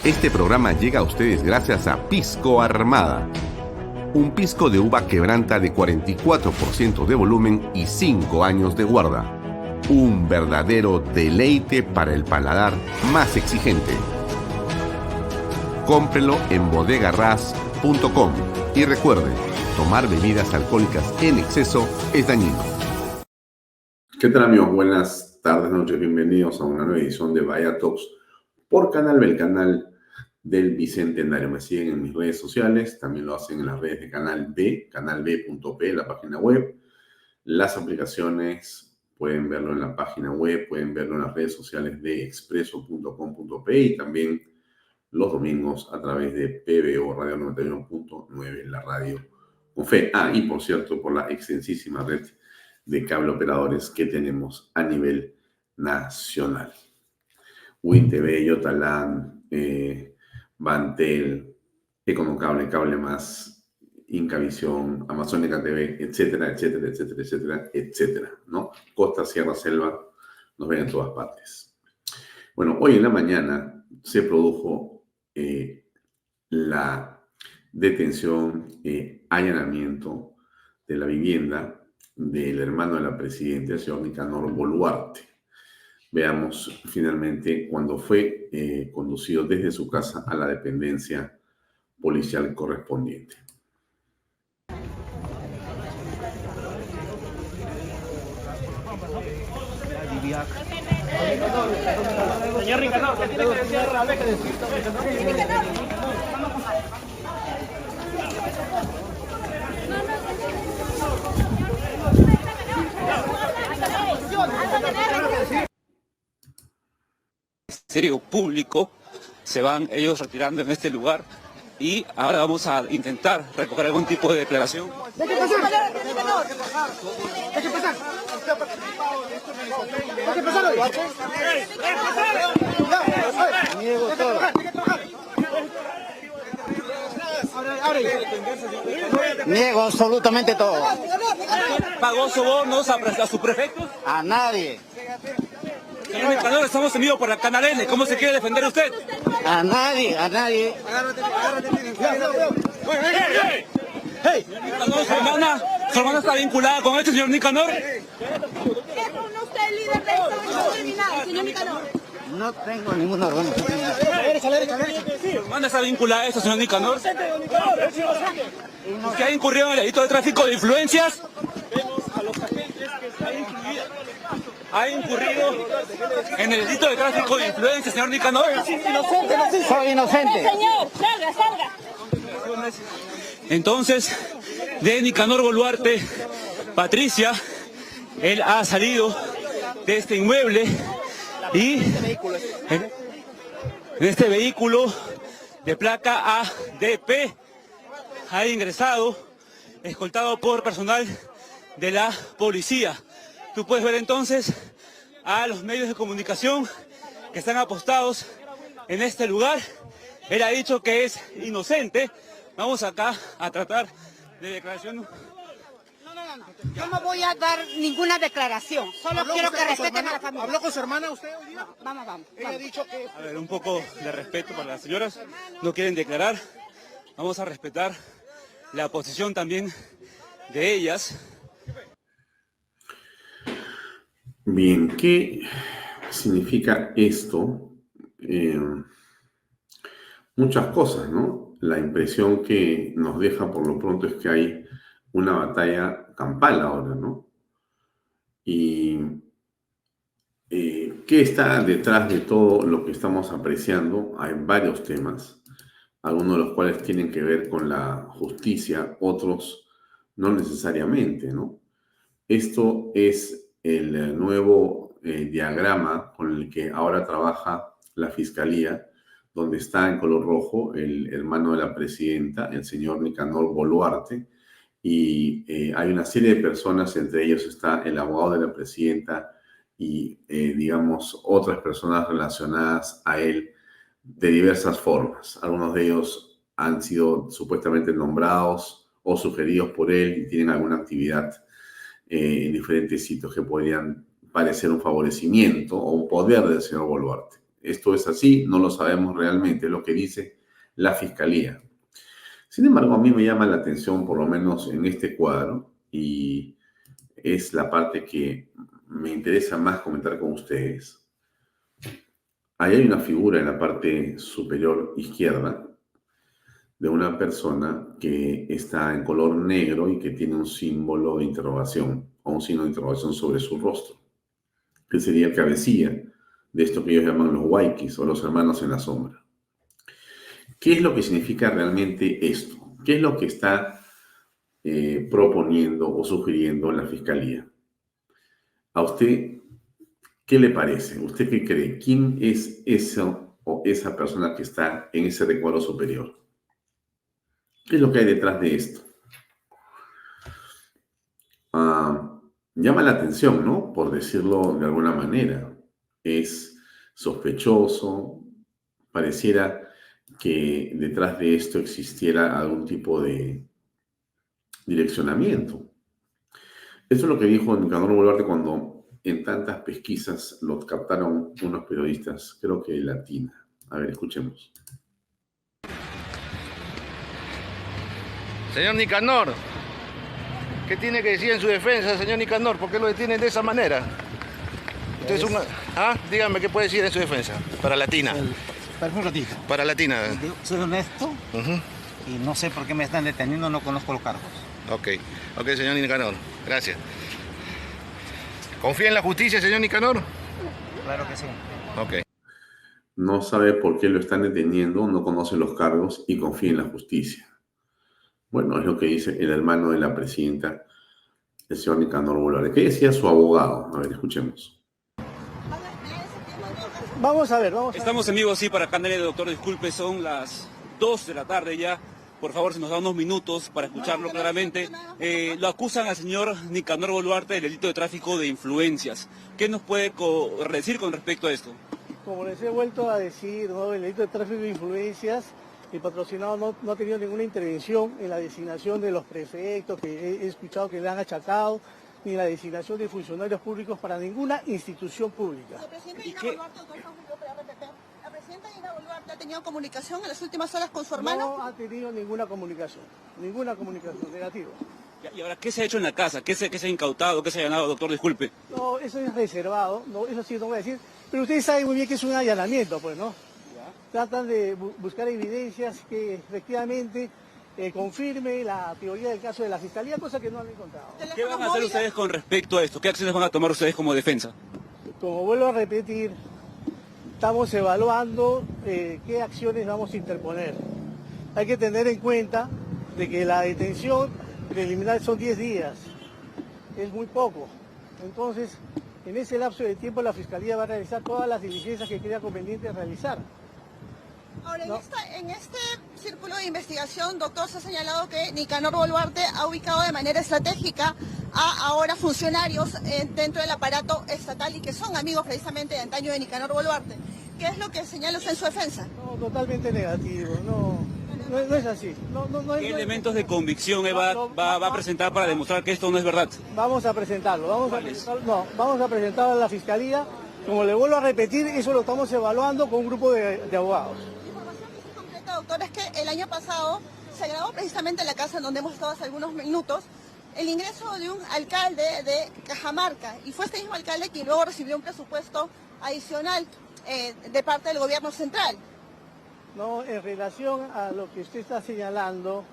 Este programa llega a ustedes gracias a Pisco Armada. Un pisco de uva quebranta de 44% de volumen y 5 años de guarda. Un verdadero deleite para el paladar más exigente. Cómprelo en bodegarras.com y recuerde, tomar bebidas alcohólicas en exceso es dañino. ¿Qué tal, amigos? Buenas tardes, noches, bienvenidos a una nueva edición de Vaya Talks por Canal B, el canal del Bicentenario. Me siguen en mis redes sociales, también lo hacen en las redes de Canal B, canalb.p, la página web. Las aplicaciones pueden verlo en la página web, pueden verlo en las redes sociales de expreso.com.p y también los domingos a través de PBO Radio 91.9, la radio con fe. Y por cierto, por la extensísima red de cable operadores que tenemos a nivel nacional. WinTV, Yotalan, Bantel, Econocable, Cable Más, Incavisión, Amazónica TV, etcétera, etcétera, etcétera, etcétera, etcétera, ¿no? Costa, Sierra, Selva, nos ven en todas partes. Bueno, hoy en la mañana se produjo la detención, allanamiento de la vivienda del hermano de la presidenta, el señor Nicanor Boluarte. Veamos finalmente cuando fue conducido desde su casa a la dependencia policial correspondiente. Señor Nicanor, ¿qué tiene que decir? Ministerio Público se van ellos retirando en este lugar y ahora vamos a intentar recoger algún tipo de declaración. ¡Deje pasar! ¡Deje pasar! ¡Deje pasar! ¡Niego todo! Niego absolutamente todo. ¿Pagó sobornos a sus prefectos? A nadie. Señor Nicanor, estamos en vivo por la Canal N. ¿Cómo se quiere defender usted? A nadie, a nadie. Nicanor, ¿su hermana está vinculada con esto, señor Nicanor? ¿Es usted líder de esta organización criminal, señor Nicanor? No tengo ninguna organización. ¿Su hermana está vinculada a esto, señor Nicanor? ¿Usted ha incurrido en el delito de tráfico de influencias? ¿Ha incurrido en el delito de tráfico de influencias, señor Nicanor? Soy inocente. Señor, salga. Entonces, de Nicanor Boluarte, Patricia, él ha salido de este inmueble y en este vehículo de placa ADP ha ingresado, escoltado por personal de la policía. Tú puedes ver entonces a los medios de comunicación que están apostados en este lugar. Él ha dicho que es inocente. Vamos acá a tratar de declaración. Yo no voy a dar ninguna declaración. Solo quiero que respeten a la familia. ¿Habló con su hermana usted hoy día? Vamos. Ella ha dicho que... A ver, un poco de respeto para las señoras. No quieren declarar. Vamos a respetar la posición también de ellas. Bien, ¿qué significa esto? Muchas cosas, ¿no? La impresión que nos deja por lo pronto es que hay una batalla campal ahora, ¿no? Y ¿qué está detrás de todo lo que estamos apreciando? Hay varios temas, algunos de los cuales tienen que ver con la justicia, otros no necesariamente, ¿no? Esto es el nuevo diagrama con el que ahora trabaja la Fiscalía, donde está en color rojo el hermano de la presidenta, el señor Nicanor Boluarte, y hay una serie de personas, entre ellos está el abogado de la presidenta y, digamos, otras personas relacionadas a él de diversas formas. Algunos de ellos han sido supuestamente nombrados o sugeridos por él y tienen alguna actividad en diferentes sitios que podrían parecer un favorecimiento o un poder del señor Boluarte. Esto es así, no lo sabemos realmente, es lo que dice la Fiscalía. Sin embargo, a mí me llama la atención, por lo menos en este cuadro, y es la parte que me interesa más comentar con ustedes. Ahí hay una figura en la parte superior izquierda de una persona que está en color negro y que tiene un símbolo de interrogación o un signo de interrogación sobre su rostro, que sería el cabecilla de esto que ellos llaman los Waikis o los hermanos en la sombra. ¿Qué es lo que significa realmente esto? ¿Qué es lo que está proponiendo o sugiriendo la Fiscalía? ¿A usted qué le parece? ¿Usted qué cree? ¿Quién es eso o esa persona que está en ese recuadro superior? ¿Qué es lo que hay detrás de esto? Llama la atención, ¿no? Por decirlo de alguna manera. Es sospechoso, pareciera que detrás de esto existiera algún tipo de direccionamiento. Eso es lo que dijo Nicanor Boluarte cuando en tantas pesquisas lo captaron unos periodistas, creo que de Latina. A ver, escuchemos. Señor Nicanor, ¿qué tiene que decir en su defensa, señor Nicanor? ¿Por qué lo detienen de esa manera? Usted es una... Dígame, ¿qué puede decir en su defensa? Para Latina. Para un ratito. Para Latina. Yo soy honesto y no sé por qué me están deteniendo, no conozco los cargos. Ok, señor Nicanor, gracias. ¿Confía en la justicia, señor Nicanor? Claro que sí. Ok. No sabe por qué lo están deteniendo, no conoce los cargos y confía en la justicia. Bueno, es lo que dice el hermano de la presidenta, el señor Nicanor Boluarte. ¿Qué decía su abogado? A ver, escuchemos. Vamos a ver. Estamos en vivo, sí, para Canal de Doctor. Disculpe, son las 2 de la tarde ya. Por favor, si nos da unos minutos para escucharlo claramente. Lo acusan al señor Nicanor Boluarte del delito de tráfico de influencias. ¿Qué nos puede decir con respecto a esto? Como les he vuelto a decir, ¿no? El delito de tráfico de influencias, el patrocinado no ha tenido ninguna intervención en la designación de los prefectos, que he escuchado que le han achacado, ni la designación de funcionarios públicos para ninguna institución pública. La presidenta Dina Boluarte, la presidenta Dina Boluarte ha tenido comunicación en las últimas horas con su hermano. No ha tenido ninguna comunicación, negativo. Y ahora, ¿qué se ha hecho en la casa? ¿Qué se ha incautado? ¿Qué se ha allanado, doctor? Disculpe. No, eso es reservado, no, eso sí no voy a decir, pero ustedes saben muy bien que es un allanamiento, pues, ¿no? Tratan de buscar evidencias que efectivamente confirme la teoría del caso de la Fiscalía, cosa que no han encontrado. ¿Qué van a hacer ustedes con respecto a esto? ¿Qué acciones van a tomar ustedes como defensa? Como vuelvo a repetir, estamos evaluando qué acciones vamos a interponer. Hay que tener en cuenta de que la detención preliminar son 10 días, es muy poco. Entonces, en ese lapso de tiempo la Fiscalía va a realizar todas las diligencias que crea conveniente realizar. Ahora, en este círculo de investigación, doctor, se ha señalado que Nicanor Boluarte ha ubicado de manera estratégica a ahora funcionarios dentro del aparato estatal y que son amigos precisamente de antaño de Nicanor Boluarte. ¿Qué es lo que señala usted en su defensa? No, totalmente negativo, no es así. ¿Qué elementos de convicción va a presentar para demostrar que esto no es verdad? Vamos a presentarlo, vamos a presentarlo a la Fiscalía. Como le vuelvo a repetir, eso lo estamos evaluando con un grupo de abogados. Doctor, es que el año pasado se grabó precisamente en la casa en donde hemos estado hace algunos minutos el ingreso de un alcalde de Cajamarca y fue este mismo alcalde quien luego recibió un presupuesto adicional de parte del gobierno central. No, en relación a lo que usted está señalando,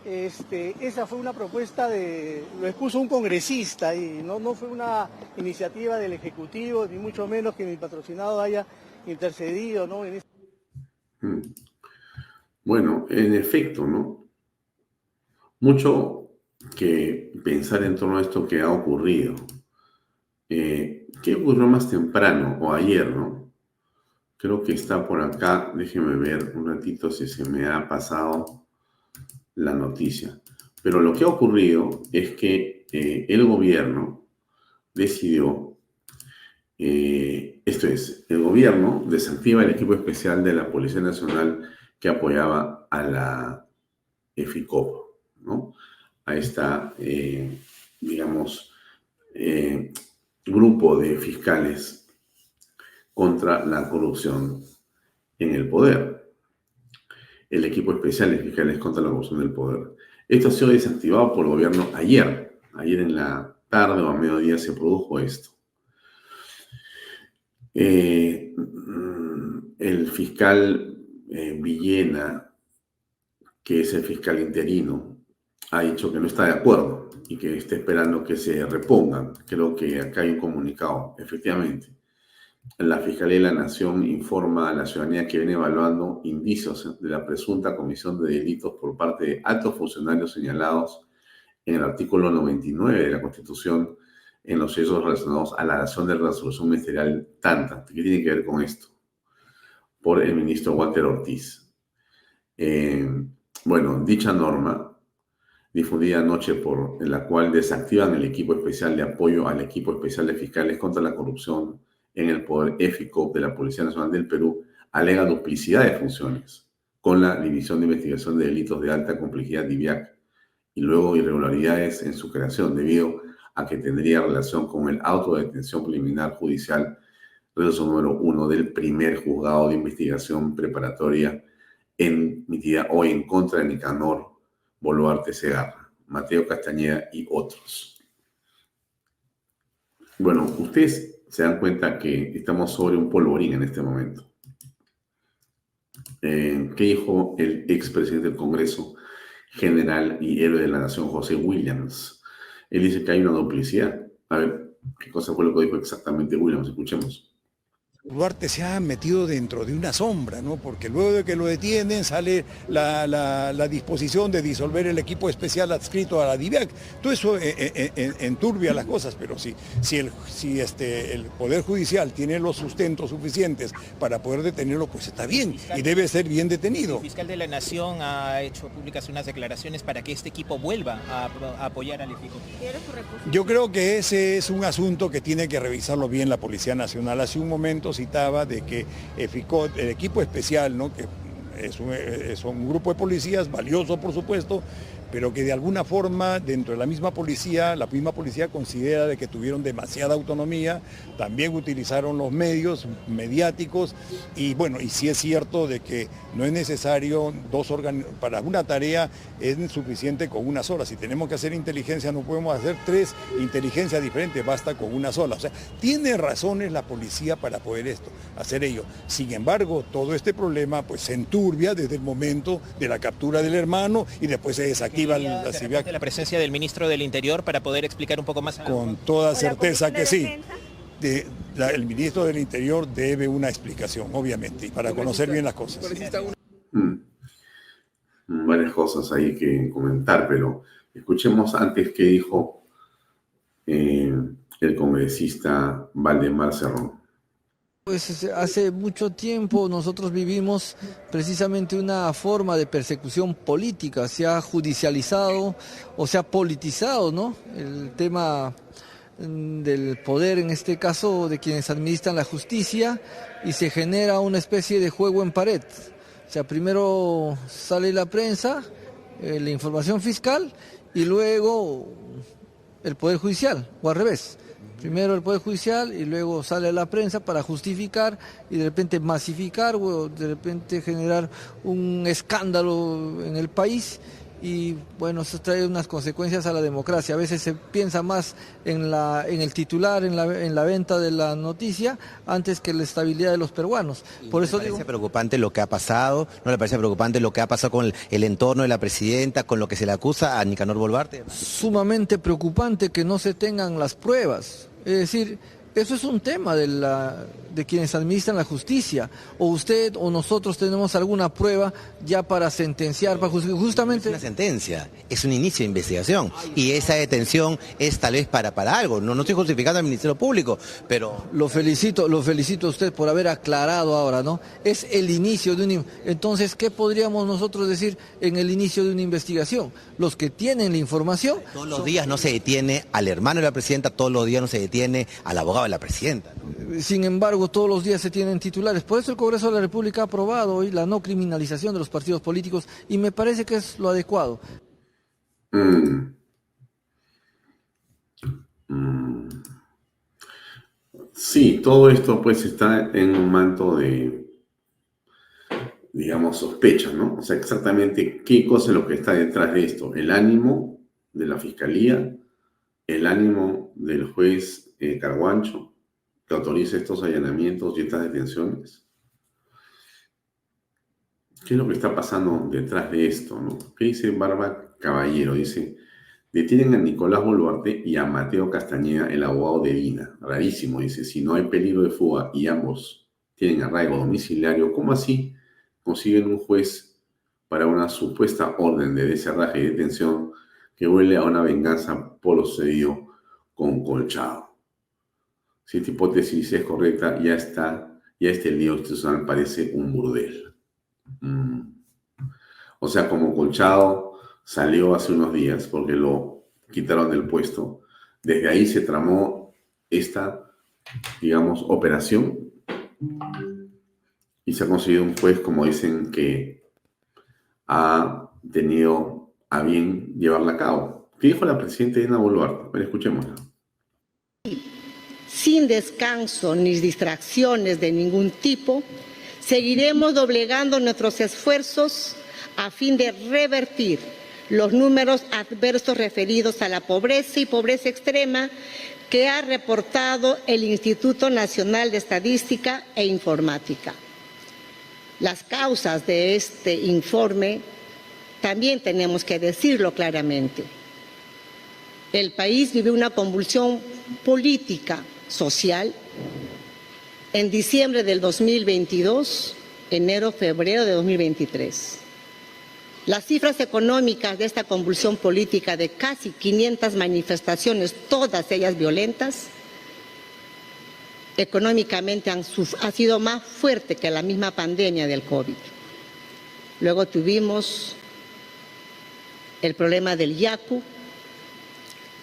esa fue una propuesta lo expuso un congresista y no fue una iniciativa del Ejecutivo, ni mucho menos que mi patrocinado haya intercedido, ¿no? Bueno, en efecto, ¿no? Mucho que pensar en torno a esto que ha ocurrido. ¿Qué ocurrió más temprano o ayer, no? Creo que está por acá. Déjeme ver un ratito si se me ha pasado la noticia. Pero lo que ha ocurrido es que el gobierno decidió, el gobierno desactiva el equipo especial de la Policía Nacional que apoyaba a la FICOP, ¿no? A esta, grupo de fiscales contra la corrupción en el poder. El equipo especial de fiscales contra la corrupción del poder. Esto ha sido desactivado por el gobierno ayer. Ayer en la tarde o a mediodía se produjo esto. El fiscal Villena, que es el fiscal interino, ha dicho que no está de acuerdo y que está esperando que se repongan. Creo que acá hay un comunicado, efectivamente. La Fiscalía de la Nación informa a la ciudadanía que viene evaluando indicios de la presunta comisión de delitos por parte de altos funcionarios señalados en el artículo 99 de la Constitución en los hechos relacionados a la dación de resolución ministerial tanta. ¿Qué tiene que ver con esto? Por el ministro Walter Ortiz. Bueno, dicha norma, difundida anoche en la cual desactivan el equipo especial de apoyo al equipo especial de fiscales contra la corrupción en el Poder EFICOP de la Policía Nacional del Perú, alega duplicidad de funciones con la División de Investigación de Delitos de Alta Complejidad DIVIAC y luego irregularidades en su creación debido a que tendría relación con el auto de detención preliminar judicial resolución número 1 del primer juzgado de investigación preparatoria emitida hoy en contra de Nicanor Boluarte Segarra, Mateo Castañeda y otros. Bueno, ustedes se dan cuenta que estamos sobre un polvorín en este momento. ¿Qué dijo el expresidente del Congreso, general y héroe de la nación, José Williams? Él dice que hay una duplicidad. A ver, ¿qué cosa fue lo que dijo exactamente Williams? Escuchemos. Boluarte se ha metido dentro de una sombra, ¿no? Porque luego de que lo detienen sale la disposición de disolver el equipo especial adscrito a la DIVIAC. Todo eso enturbia las cosas, pero si el Poder Judicial tiene los sustentos suficientes para poder detenerlo, pues está bien y debe ser bien detenido. El fiscal de la Nación ha hecho públicas unas declaraciones para que este equipo vuelva a apoyar al equipo. Yo creo que ese es un asunto que tiene que revisarlo bien la Policía Nacional. Hace un momento citaba de que el equipo especial, ¿no? Que son un grupo de policías, valioso por supuesto, pero que de alguna forma dentro de la misma policía considera de que tuvieron demasiada autonomía, también utilizaron los medios mediáticos y bueno, y sí es cierto de que no es necesario para una tarea es suficiente con una sola. Si tenemos que hacer inteligencia no podemos hacer 3 inteligencias diferentes, basta con una sola. O sea, tiene razones la policía para poder hacer ello. Sin embargo, todo este problema pues se enturbia desde el momento de la captura del hermano y después se desactiva la presencia del ministro del Interior para poder explicar un poco más. Con toda certeza que sí. El ministro del Interior debe una explicación, obviamente, y para conocer bien las cosas. Varias cosas ahí que comentar, pero escuchemos antes qué dijo el congresista Valdemar Cerrón. Pues hace mucho tiempo nosotros vivimos precisamente una forma de persecución política, se ha judicializado o se ha politizado, ¿no? El tema del poder, en este caso de quienes administran la justicia, y se genera una especie de juego en pared. O sea, primero sale la prensa, la información fiscal y luego el Poder Judicial, o al revés. Primero el Poder Judicial y luego sale la prensa para justificar y de repente masificar o de repente generar un escándalo en el país y bueno, eso trae unas consecuencias a la democracia. A veces se piensa más en el titular, en la venta de la noticia, antes que en la estabilidad de los peruanos. Por eso ¿No le parece preocupante lo que ha pasado? ¿No le parece preocupante lo que ha pasado con el entorno de la presidenta, con lo que se le acusa a Nicanor Boluarte? Sumamente preocupante que no se tengan las pruebas. Es decir, eso es un tema de quienes administran la justicia. O usted o nosotros tenemos alguna prueba ya para sentenciar, para justamente... No es una sentencia, es un inicio de investigación. Y esa detención es tal vez para algo. No estoy justificando al Ministerio Público, pero... Lo felicito a usted por haber aclarado ahora, ¿no? Es el inicio de un... Entonces, ¿qué podríamos nosotros decir en el inicio de una investigación? Los que tienen la información... Todos los días no se detiene al hermano de la presidenta, todos los días no se detiene al abogado de la presidenta. Sin embargo, todos los días se tienen titulares. Por eso el Congreso de la República ha aprobado hoy la no criminalización de los partidos políticos y me parece que es lo adecuado. Sí, todo esto pues está en un manto de, digamos, sospecha, ¿no? O sea, exactamente qué cosa es lo que está detrás de esto. El ánimo de la fiscalía, el ánimo del juez Carguancho, que autoriza estos allanamientos y estas detenciones. ¿Qué es lo que está pasando detrás de esto, no? ¿Qué dice Barba Caballero? Dice, detienen a Nicolás Boluarte y a Mateo Castañeda, el abogado de Dina. Rarísimo, dice, si no hay peligro de fuga y ambos tienen arraigo domiciliario, ¿cómo así consiguen un juez para una supuesta orden de deserraje y detención que huele a una venganza por lo sucedido con Colchado? Si esta hipótesis es correcta, ya este lío institucional parece un burdel. O sea, como Colchado salió hace unos días porque lo quitaron del puesto, desde ahí se tramó esta, digamos, operación y se ha conseguido un juez, como dicen, que ha tenido a bien llevarla a cabo. ¿Qué dijo la presidenta Dina Boluarte? Bueno, escuchémosla. Sin descanso ni distracciones de ningún tipo, seguiremos doblegando nuestros esfuerzos a fin de revertir los números adversos referidos a la pobreza y pobreza extrema que ha reportado el Instituto Nacional de Estadística e Informática. Las causas de este informe también tenemos que decirlo claramente. El país vive una convulsión política, social. En diciembre del 2022, enero, febrero de 2023. Las cifras económicas de esta convulsión política de casi 500 manifestaciones, todas ellas violentas, económicamente ha sido más fuerte que la misma pandemia del COVID. Luego tuvimos el problema del Yaku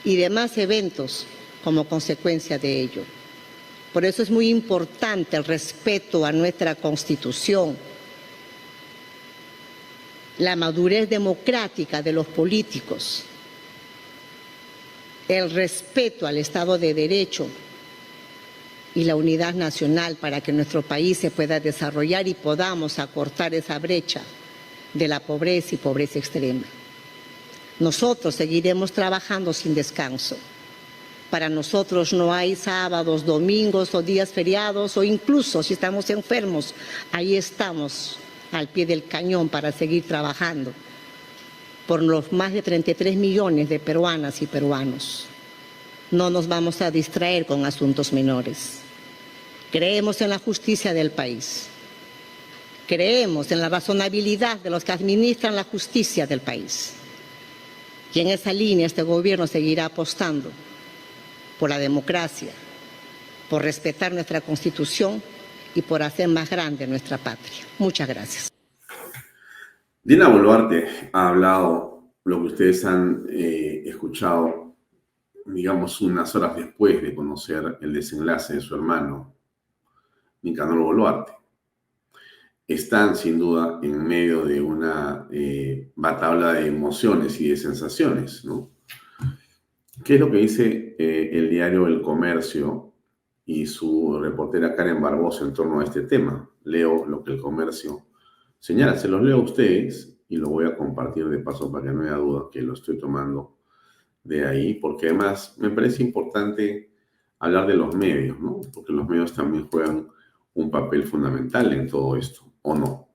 y demás eventos como consecuencia de ello. Por eso es muy importante el respeto a nuestra Constitución, la madurez democrática de los políticos, el respeto al Estado de Derecho y la unidad nacional para que nuestro país se pueda desarrollar y podamos acortar esa brecha de la pobreza y pobreza extrema. Nosotros seguiremos trabajando sin descanso. Para nosotros no hay sábados, domingos o días feriados o incluso si estamos enfermos, ahí estamos al pie del cañón para seguir trabajando por los más de 33 millones de peruanas y peruanos. No nos vamos a distraer con asuntos menores. Creemos en la justicia del país. Creemos en la razonabilidad de los que administran la justicia del país. Y en esa línea este gobierno seguirá apostando por la democracia, por respetar nuestra Constitución y por hacer más grande nuestra patria. Muchas gracias. Dina Boluarte ha hablado lo que ustedes han escuchado, digamos, unas horas después de conocer el desenlace de su hermano, Nicanor Boluarte. Están, sin duda, en medio de una batabla de emociones y de sensaciones, ¿no? ¿Qué es lo que dice el diario El Comercio y su reportera Karen Barbosa en torno a este tema? Leo lo que El Comercio señala. Se los leo a ustedes y lo voy a compartir de paso para que no haya duda que lo estoy tomando de ahí, porque además me parece importante hablar de los medios, ¿no? Porque los medios también juegan un papel fundamental en todo esto, ¿o no?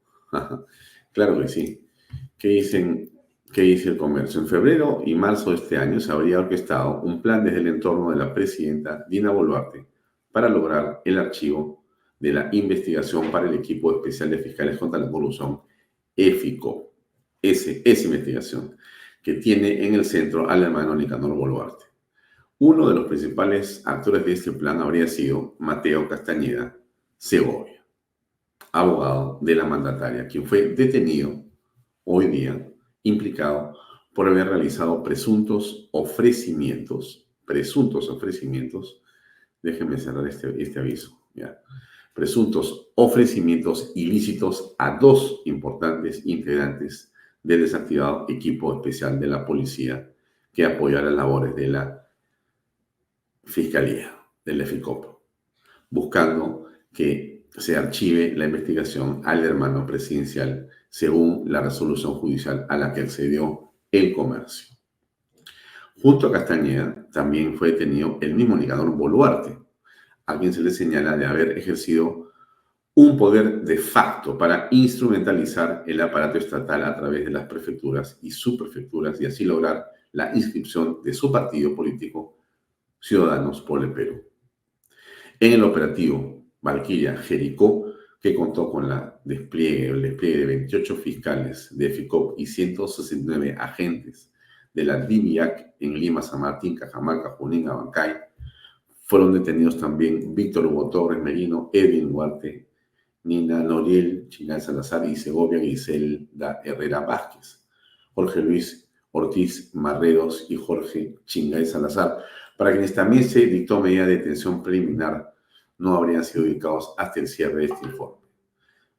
Claro que sí. ¿Qué dice El Comercio? En febrero y marzo de este año se habría orquestado un plan desde el entorno de la presidenta Dina Boluarte para lograr el archivo de la investigación para el equipo especial de fiscales contra la corrupción, EFICO. Esa investigación que tiene en el centro al hermano Nicanor Boluarte. Uno de los principales actores de este plan habría sido Mateo Castañeda Segovia, abogado de la mandataria, quien fue detenido hoy día, implicado por haber realizado presuntos ofrecimientos, déjenme cerrar este aviso, ya, presuntos ofrecimientos ilícitos a dos importantes integrantes del desactivado equipo especial de la policía que apoya las labores de la Fiscalía, del EFICOP. buscando que se archive la investigación al hermano presidencial según la resolución judicial a la que accedió el comercio. Junto a Castañeda también fue detenido el mismo Nicanor Boluarte, a quien se le señala de haber ejercido un poder de facto para instrumentalizar el aparato estatal a través de las prefecturas y subprefecturas y así lograr la inscripción de su partido político Ciudadanos por el Perú. En el operativo Valquiria Jericó, que contó con el despliegue de 28 fiscales de FICOP y 169 agentes de la DIVIAC en Lima, San Martín, Cajamarca, Junín, Abancay, fueron detenidos también Víctor Hugo Torres Merino, Edwin Duarte, Nina Noriel, Chingay Salazar y Segovia Griselda Herrera Vázquez, Jorge Luis Ortiz Marreros y Jorge Chingay Salazar, para quienes también se dictó medida de detención preliminar, no habrían sido ubicados hasta el cierre de este informe.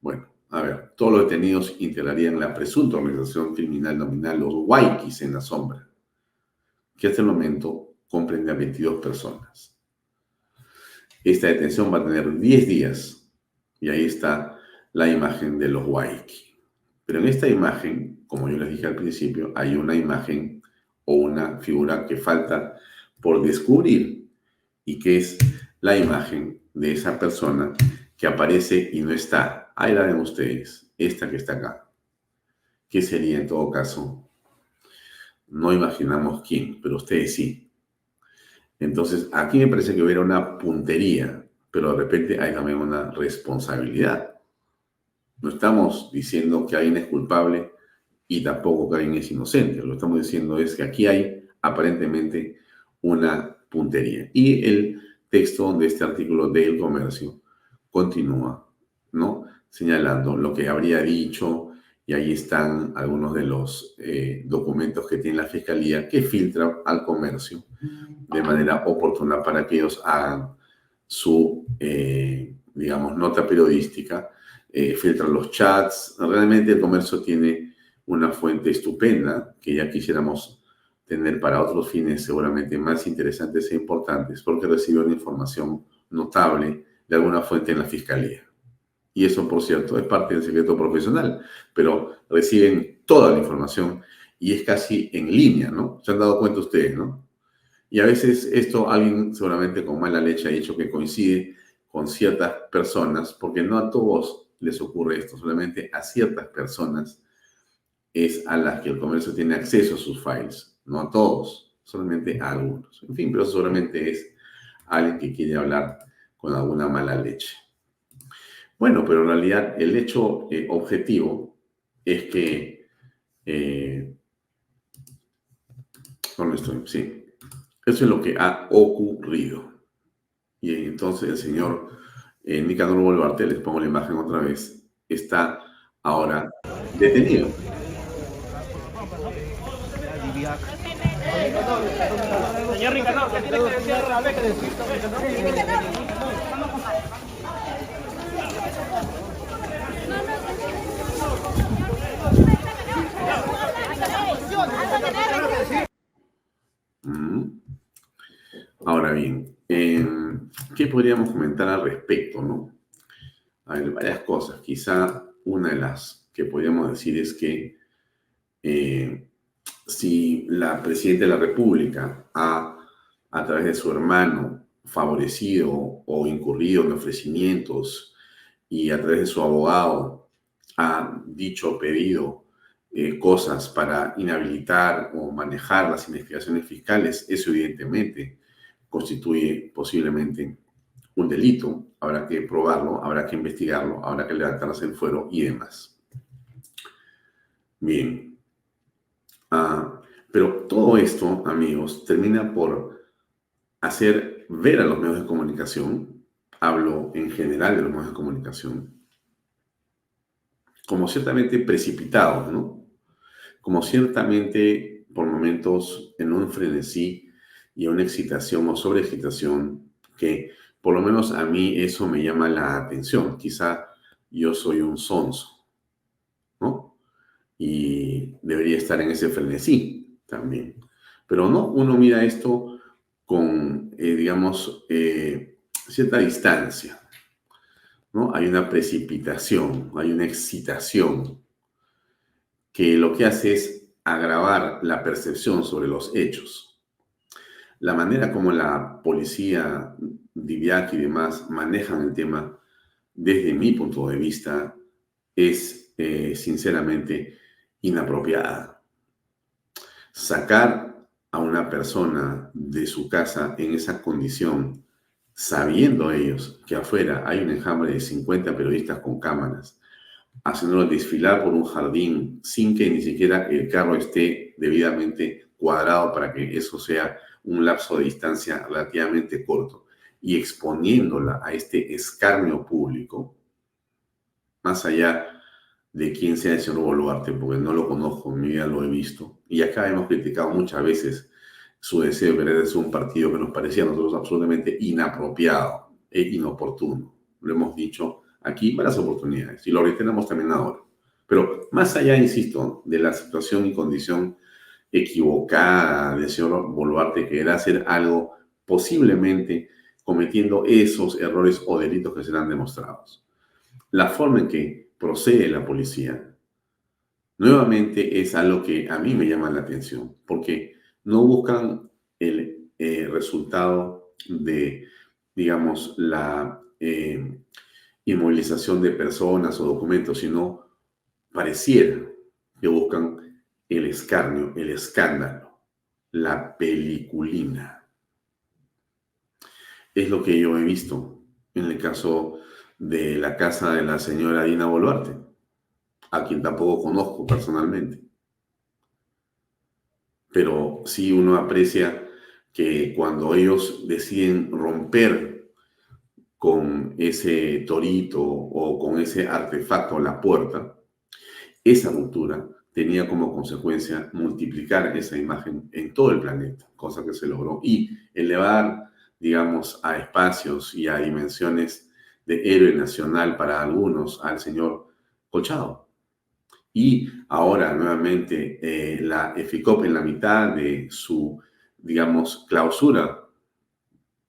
Bueno, a ver, todos los detenidos integrarían la presunta organización criminal nominal Los Huayquis en la Sombra, que hasta el momento comprende a 22 personas. Esta detención va a tener 10 días y ahí está la imagen de los Huayquis. Pero en esta imagen, como yo les dije al principio, hay una imagen o una figura que falta por descubrir y que es la imagen de esa persona que aparece y no está. Ahí la ven ustedes, esta que está acá. ¿Qué sería en todo caso? No imaginamos quién, pero ustedes sí. Entonces, aquí me parece que hubiera una puntería, pero de repente hay también una responsabilidad. No estamos diciendo que alguien es culpable y tampoco que alguien es inocente. Lo que estamos diciendo es que aquí hay aparentemente una puntería. Y el texto de este artículo del Comercio continúa, ¿no?, señalando lo que habría dicho, y ahí están algunos de los documentos que tiene la Fiscalía que filtra al Comercio de manera oportuna para que ellos hagan su, digamos, nota periodística, filtran los chats. Realmente el Comercio tiene una fuente estupenda que ya quisiéramos tener para otros fines seguramente más interesantes e importantes, porque recibe una información notable de alguna fuente en la Fiscalía. Y eso, por cierto, es parte del secreto profesional, pero reciben toda la información y es casi en línea, ¿no? Se han dado cuenta ustedes, ¿no? Y a veces esto alguien seguramente con mala leche ha dicho que coincide con ciertas personas, porque no a todos les ocurre esto, solamente a ciertas personas es a las que el Comercio tiene acceso a sus files, no a todos, solamente a algunos. En fin, pero seguramente es alguien que quiere hablar con alguna mala leche. Bueno, pero en realidad el hecho objetivo es que... ¿dónde estoy? Sí. Eso es lo que ha ocurrido. Y entonces el señor Nicanor Boluarte, les pongo la imagen otra vez, está ahora detenido. Señor Nicanor, ¿qué tiene que decir al respecto? Ahora bien, ¿qué podríamos comentar al respecto, no? A ver, varias cosas. Quizá una de las que podríamos decir es que si la Presidenta de la República ha, a través de su hermano, favorecido o incurrido en ofrecimientos y a través de su abogado ha dicho o pedido cosas para inhabilitar o manejar las investigaciones fiscales, eso evidentemente constituye posiblemente un delito. Habrá que probarlo, habrá que investigarlo, habrá que levantarse el fuero y demás. Bien. Pero todo esto, amigos, termina por hacer ver a los medios de comunicación, hablo en general de los medios de comunicación, como ciertamente precipitados, ¿no? Como ciertamente por momentos en un frenesí y una excitación o sobreexcitación que por lo menos a mí eso me llama la atención. Quizá yo soy un sonso, ¿no? Y debería estar en ese frenesí también. Pero no, uno mira esto con, digamos, cierta distancia, ¿no? Hay una precipitación, hay una excitación que lo que hace es agravar la percepción sobre los hechos. La manera como la policía, DIVIAC y demás manejan el tema, desde mi punto de vista, es sinceramente inapropiada. Sacar a una persona de su casa en esa condición, sabiendo ellos que afuera hay un enjambre de 50 periodistas con cámaras, haciéndolo desfilar por un jardín sin que ni siquiera el carro esté debidamente cuadrado para que eso sea un lapso de distancia relativamente corto, y exponiéndola a este escarnio público, más allá de quién sea el señor Boluarte, porque no lo conozco, en mi vida lo he visto, y acá hemos criticado muchas veces su deseo de pertenecer a un partido que nos parecía a nosotros absolutamente inapropiado e inoportuno. Lo hemos dicho aquí en varias oportunidades y lo reiteramos también ahora. Pero más allá, insisto, de la situación y condición equivocada del señor Boluarte, que era hacer algo posiblemente cometiendo esos errores o delitos que serán demostrados, la forma en que procede la policía nuevamente es algo que a mí me llama la atención, porque no buscan el resultado de, digamos, la inmovilización de personas o documentos, sino pareciera que buscan el escarnio, el escándalo, la peliculina. Es lo que yo he visto en el caso de la casa de la señora Dina Boluarte, a quien tampoco conozco personalmente. Pero sí uno aprecia que cuando ellos deciden romper con ese torito o con ese artefacto la puerta, esa ruptura tenía como consecuencia multiplicar esa imagen en todo el planeta, cosa que se logró, y elevar, digamos, a espacios y a dimensiones de héroe nacional para algunos al señor Colchado. Y ahora nuevamente la EFICOP en la mitad de su, digamos, clausura,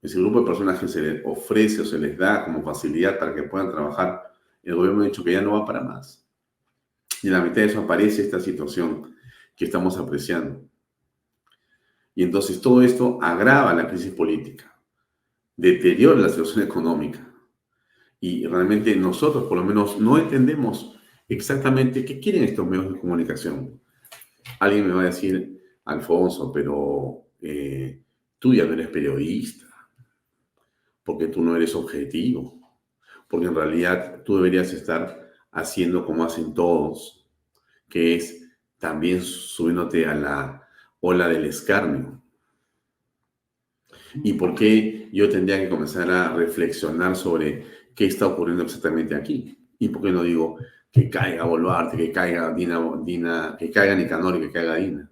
ese grupo de personas que se les ofrece o se les da como facilidad para que puedan trabajar, el gobierno ha dicho que ya no va para más. Y en la mitad de eso aparece esta situación que estamos apreciando. Y entonces todo esto agrava la crisis política, deteriora la situación económica. Y realmente nosotros, por lo menos, no entendemos exactamente qué quieren estos medios de comunicación. Alguien me va a decir, Alfonso, pero tú ya no eres periodista, porque tú no eres objetivo, porque en realidad tú deberías estar haciendo como hacen todos, que es también subiéndote a la ola del escarnio. ¿Y por qué yo tendría que comenzar a reflexionar sobre qué está ocurriendo exactamente aquí? ¿Y por qué no digo que caiga Boluarte, que caiga Dina, que caiga Nicanor y que caiga Dina?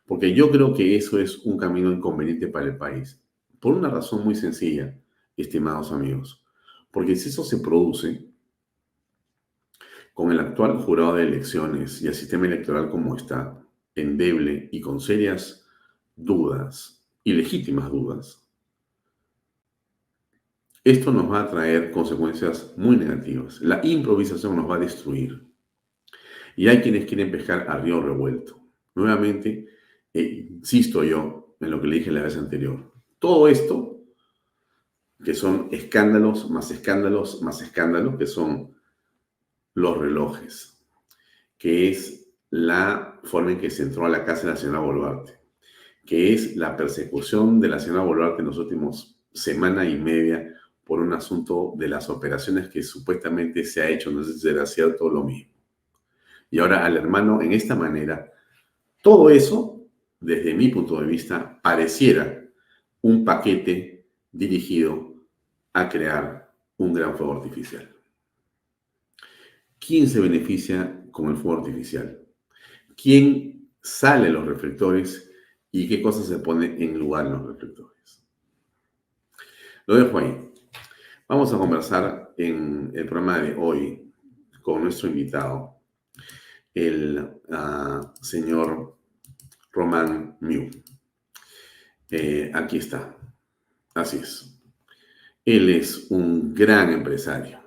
Porque yo creo que eso es un camino inconveniente para el país. Por una razón muy sencilla, estimados amigos. Porque si eso se produce, con el actual jurado de elecciones y el sistema electoral como está, endeble y con serias dudas, y legítimas dudas, esto nos va a traer consecuencias muy negativas. La improvisación nos va a destruir. Y hay quienes quieren pescar a río revuelto. Nuevamente, insisto yo en lo que le dije la vez anterior. Todo esto, que son escándalos, más escándalos, más escándalos, que son los relojes, que es la forma en que se entró a la casa de la señora Boluarte, que es la persecución de la señora Boluarte en los últimos semana y media por un asunto de las operaciones que supuestamente se ha hecho, no sé si será cierto lo mismo. Y ahora al hermano en esta manera, todo eso, desde mi punto de vista, pareciera un paquete dirigido a crear un gran fuego artificial. ¿Quién se beneficia con el fuego artificial? ¿Quién sale de los reflectores y qué cosas se pone en lugar de los reflectores? Lo dejo ahí. Vamos a conversar en el programa de hoy con nuestro invitado, el señor Román Miu. Aquí está. Así es. Él es un gran empresario.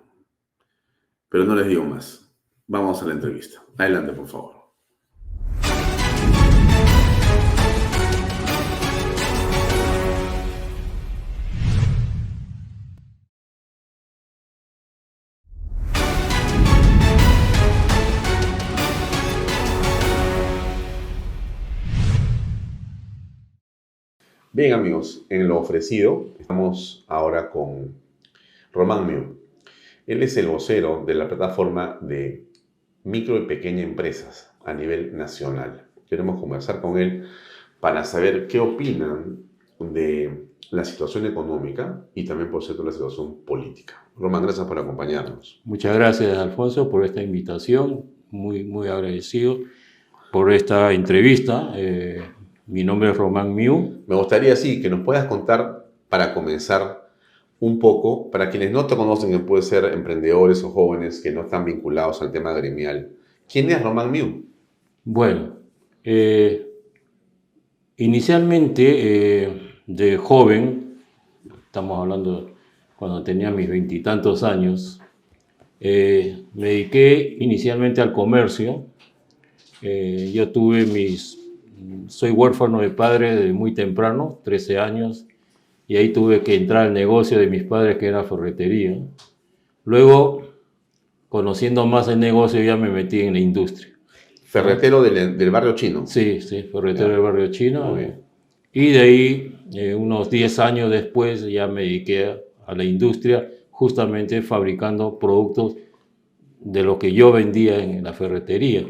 Pero no les digo más. Vamos a la entrevista. Adelante, por favor. Bien, amigos, en lo ofrecido estamos ahora con Román Miu. Él es el vocero de la plataforma de micro y pequeñas empresas a nivel nacional. Queremos conversar con él para saber qué opinan de la situación económica y también, por cierto, la situación política. Román, gracias por acompañarnos. Muchas gracias, Alfonso, por esta invitación. Muy agradecido por esta entrevista. Mi nombre es Román Miu. Me gustaría, sí, que nos puedas contar, para comenzar, un poco, para quienes no te conocen, que pueden ser emprendedores o jóvenes que no están vinculados al tema gremial. ¿Quién es Román Miu? Bueno, inicialmente de joven, estamos hablando cuando tenía mis 20 y tantos años, me dediqué inicialmente al comercio. Yo soy huérfano de padre desde muy temprano, 13 años, y ahí tuve que entrar al negocio de mis padres, que era ferretería. Luego, conociendo más el negocio, ya me metí en la industria. ¿Ferretero del barrio chino? Sí, ferretero del barrio chino. Y de ahí, unos 10 años después, ya me dediqué a la industria, justamente fabricando productos de lo que yo vendía en la ferretería,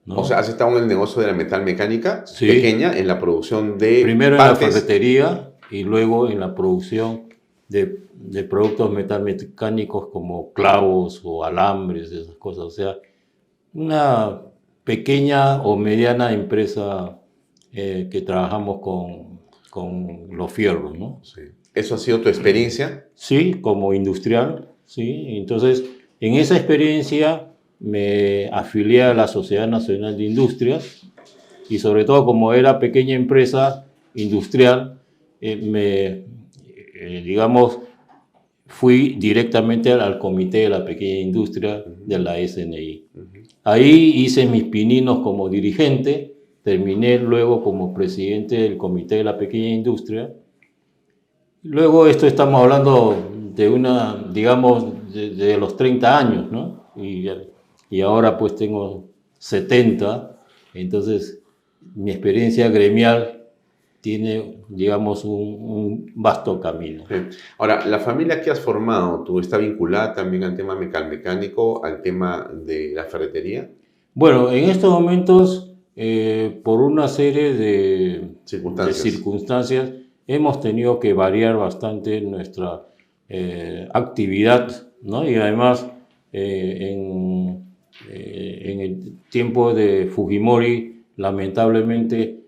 ¿no? O sea, has estado en el negocio de la metalmecánica, sí, pequeña, en la producción de primero partes. En la ferretería y luego en la producción de productos metalmecánicos como clavos o alambres, esas cosas. O sea, una pequeña o mediana empresa que trabajamos con los fierros, ¿no? Sí. ¿Eso ha sido tu experiencia? Sí, como industrial, sí. Entonces, en esa experiencia me afilié a la Sociedad Nacional de Industrias y sobre todo como era pequeña empresa industrial, digamos, fui directamente al Comité de la Pequeña Industria de la SNI. Ahí hice mis pininos como dirigente, terminé luego como presidente del Comité de la Pequeña Industria. Luego esto estamos hablando de digamos, de los 30 años, ¿no? Y ahora pues tengo 70, entonces mi experiencia gremial tiene, digamos, un vasto camino. Sí. Ahora, ¿la familia que has formado, tú está vinculada también al tema metalmecánico, al tema de la ferretería? Bueno, en estos momentos, por una serie de circunstancias, hemos tenido que variar bastante nuestra actividad, ¿no? Y además, en el tiempo de Fujimori, lamentablemente,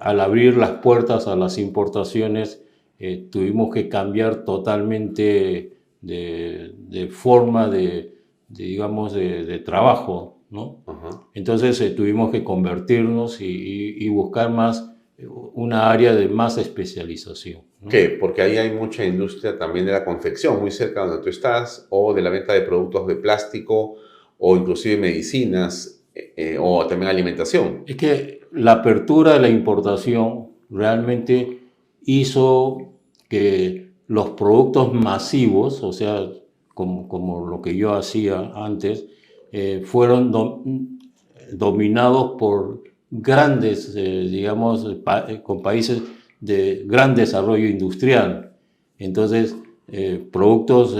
al abrir las puertas a las importaciones, tuvimos que cambiar totalmente de forma digamos, de trabajo, ¿no? Entonces tuvimos que convertirnos y buscar más una área de más especialización, ¿no? ¿Qué? Porque ahí hay mucha industria también de la confección, muy cerca de donde tú estás, o de la venta de productos de plástico, o inclusive medicinas, o también alimentación. Es que la apertura de la importación realmente hizo que los productos masivos, o sea, como lo que yo hacía antes, fueron dominados por grandes, digamos, con países de gran desarrollo industrial. Entonces, productos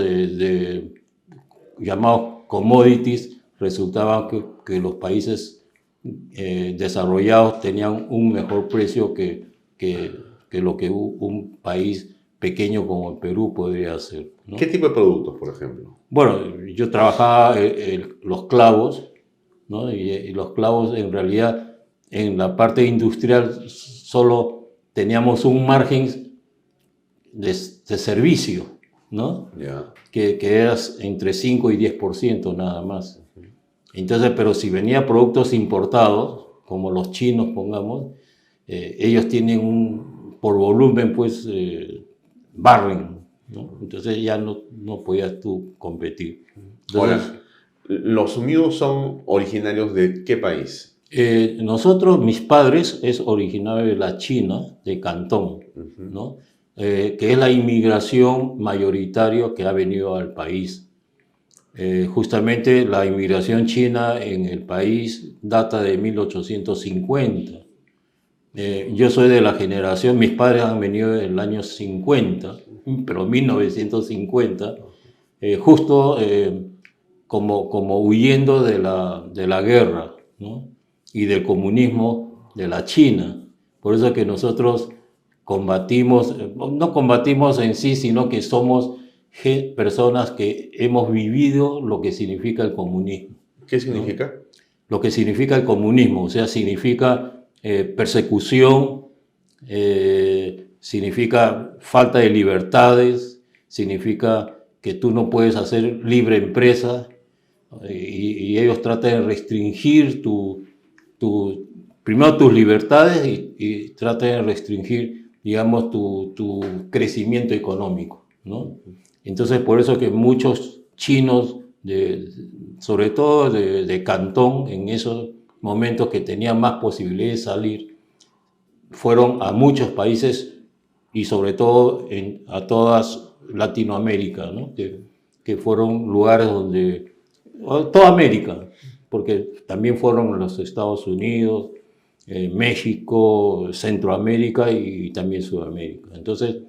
llamados commodities resultaban que los países desarrollados tenían un mejor precio que lo que un país pequeño como el Perú podría hacer, ¿no? ¿Qué tipo de productos, por ejemplo? Bueno, yo trabajaba los clavos, ¿no? Y los clavos, en realidad, en la parte industrial solo teníamos un margen de servicio, ¿no? Yeah. Que era entre 5 y 10% nada más. Entonces, pero si venía productos importados, como los chinos, pongamos, ellos tienen por volumen, pues, barren, ¿no? Entonces ya no podías tú competir. Entonces, Ahora, ¿los míos son originarios de qué país? Nosotros, mis padres, es originario de la China, de Cantón, ¿no? Que es la inmigración mayoritaria que ha venido al país. Justamente la inmigración china en el país data de 1850. Yo soy de la generación, mis padres han venido en el año 50, pero 1950, justo como huyendo de la guerra, ¿no? Y del comunismo de la China. Por eso que nosotros combatimos, no combatimos en sí, sino que somos personas que hemos vivido lo que significa el comunismo. ¿Qué significa? ¿No? Lo que significa el comunismo, o sea, significa persecución, significa falta de libertades, significa que tú no puedes hacer libre empresa, y ellos tratan de restringir primero tus libertades y tratan de restringir, digamos, tu crecimiento económico, ¿no? Entonces, por eso que muchos chinos, sobre todo de Cantón, en esos momentos que tenían más posibilidades de salir, fueron a muchos países y sobre todo a todas Latinoamérica, ¿no? Que fueron lugares donde, toda América, porque también fueron los Estados Unidos, México, Centroamérica y también Sudamérica. Entonces,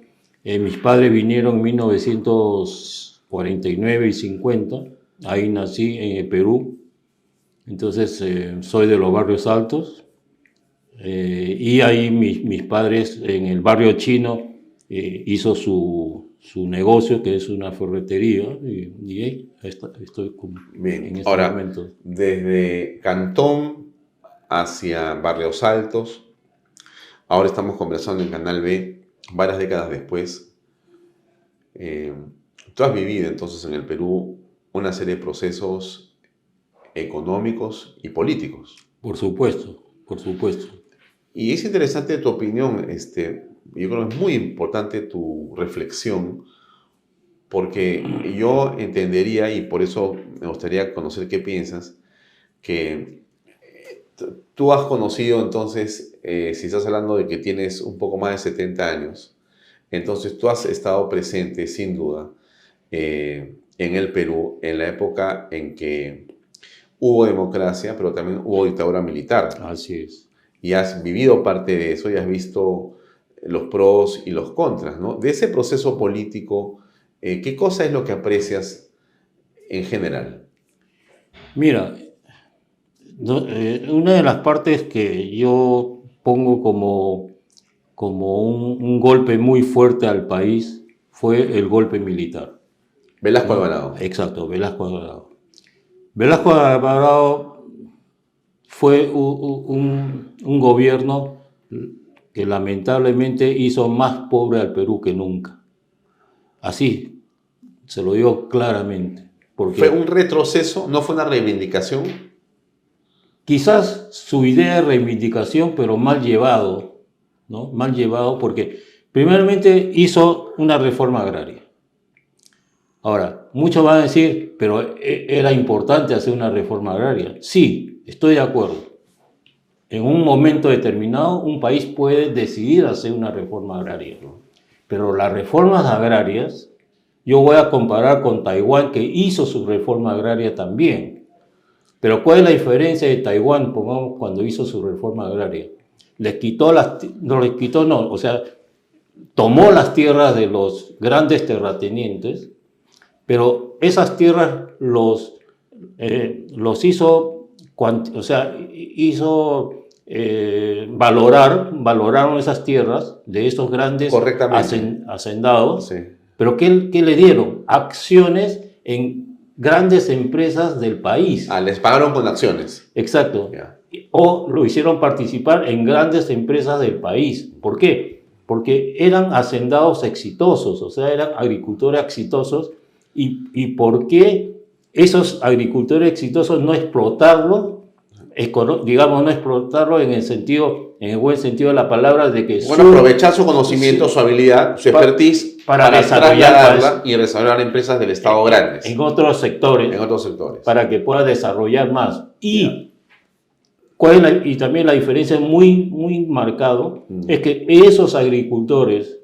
mis padres vinieron en 1949 y 50, ahí nací en el Perú, entonces soy de los barrios altos, y ahí mis padres en el barrio chino hizo su negocio, que es una ferretería, y ahí estoy bien. En este Ahora, momento. Desde Cantón hacia Barrios Altos, ahora estamos conversando en Canal B, varias décadas después. Tú has vivido entonces en el Perú una serie de procesos económicos y políticos. Por supuesto, por supuesto. Y es interesante tu opinión, yo creo que es muy importante tu reflexión, porque yo entendería, y por eso me gustaría conocer qué piensas, que tú has conocido entonces, si estás hablando de que tienes un poco más de 70 años, entonces tú has estado presente, sin duda, en el Perú, en la época en que hubo democracia, pero también hubo dictadura militar. Así es. Y has vivido parte de eso y has visto los pros y los contras, ¿no? De ese proceso político, ¿qué cosa es lo que aprecias en general? Mira, una de las partes que yo pongo como un golpe muy fuerte al país fue el golpe militar. Velasco Alvarado. Exacto, Velasco Alvarado. Velasco Alvarado fue un gobierno que lamentablemente hizo más pobre al Perú que nunca. Así, se lo digo claramente. Porque ¿Fue un retroceso? ¿No fue una reivindicación? Quizás su idea de reivindicación, pero mal llevado, ¿no? Mal llevado porque primeramente hizo una reforma agraria. Ahora, muchos van a decir, pero era importante hacer una reforma agraria. Sí, estoy de acuerdo. En un momento determinado, un país puede decidir hacer una reforma agraria. Pero las reformas agrarias, yo voy a comparar con Taiwán, que hizo su reforma agraria también. Pero ¿cuál es la diferencia de Taiwán, pongamos, cuando hizo su reforma agraria? Tomó las tierras de los grandes terratenientes, pero esas tierras los hizo, valoraron esas tierras de esos grandes hacendados. Sí. Pero ¿qué le dieron? Acciones en grandes empresas del país. Les pagaron con acciones. Exacto. Yeah. O lo hicieron participar en grandes empresas del país. ¿Por qué? Porque eran hacendados exitosos, o sea, eran agricultores exitosos. ¿Y por qué esos agricultores exitosos no explotarlos digamos, no explotarlo en el buen sentido de la palabra, de que aprovechar su conocimiento, su habilidad, su expertise para trasladarla y desarrollar empresas del Estado grandes. En otros sectores. Para que pueda desarrollar más. Y, y también la diferencia muy, muy marcado es que esos agricultores,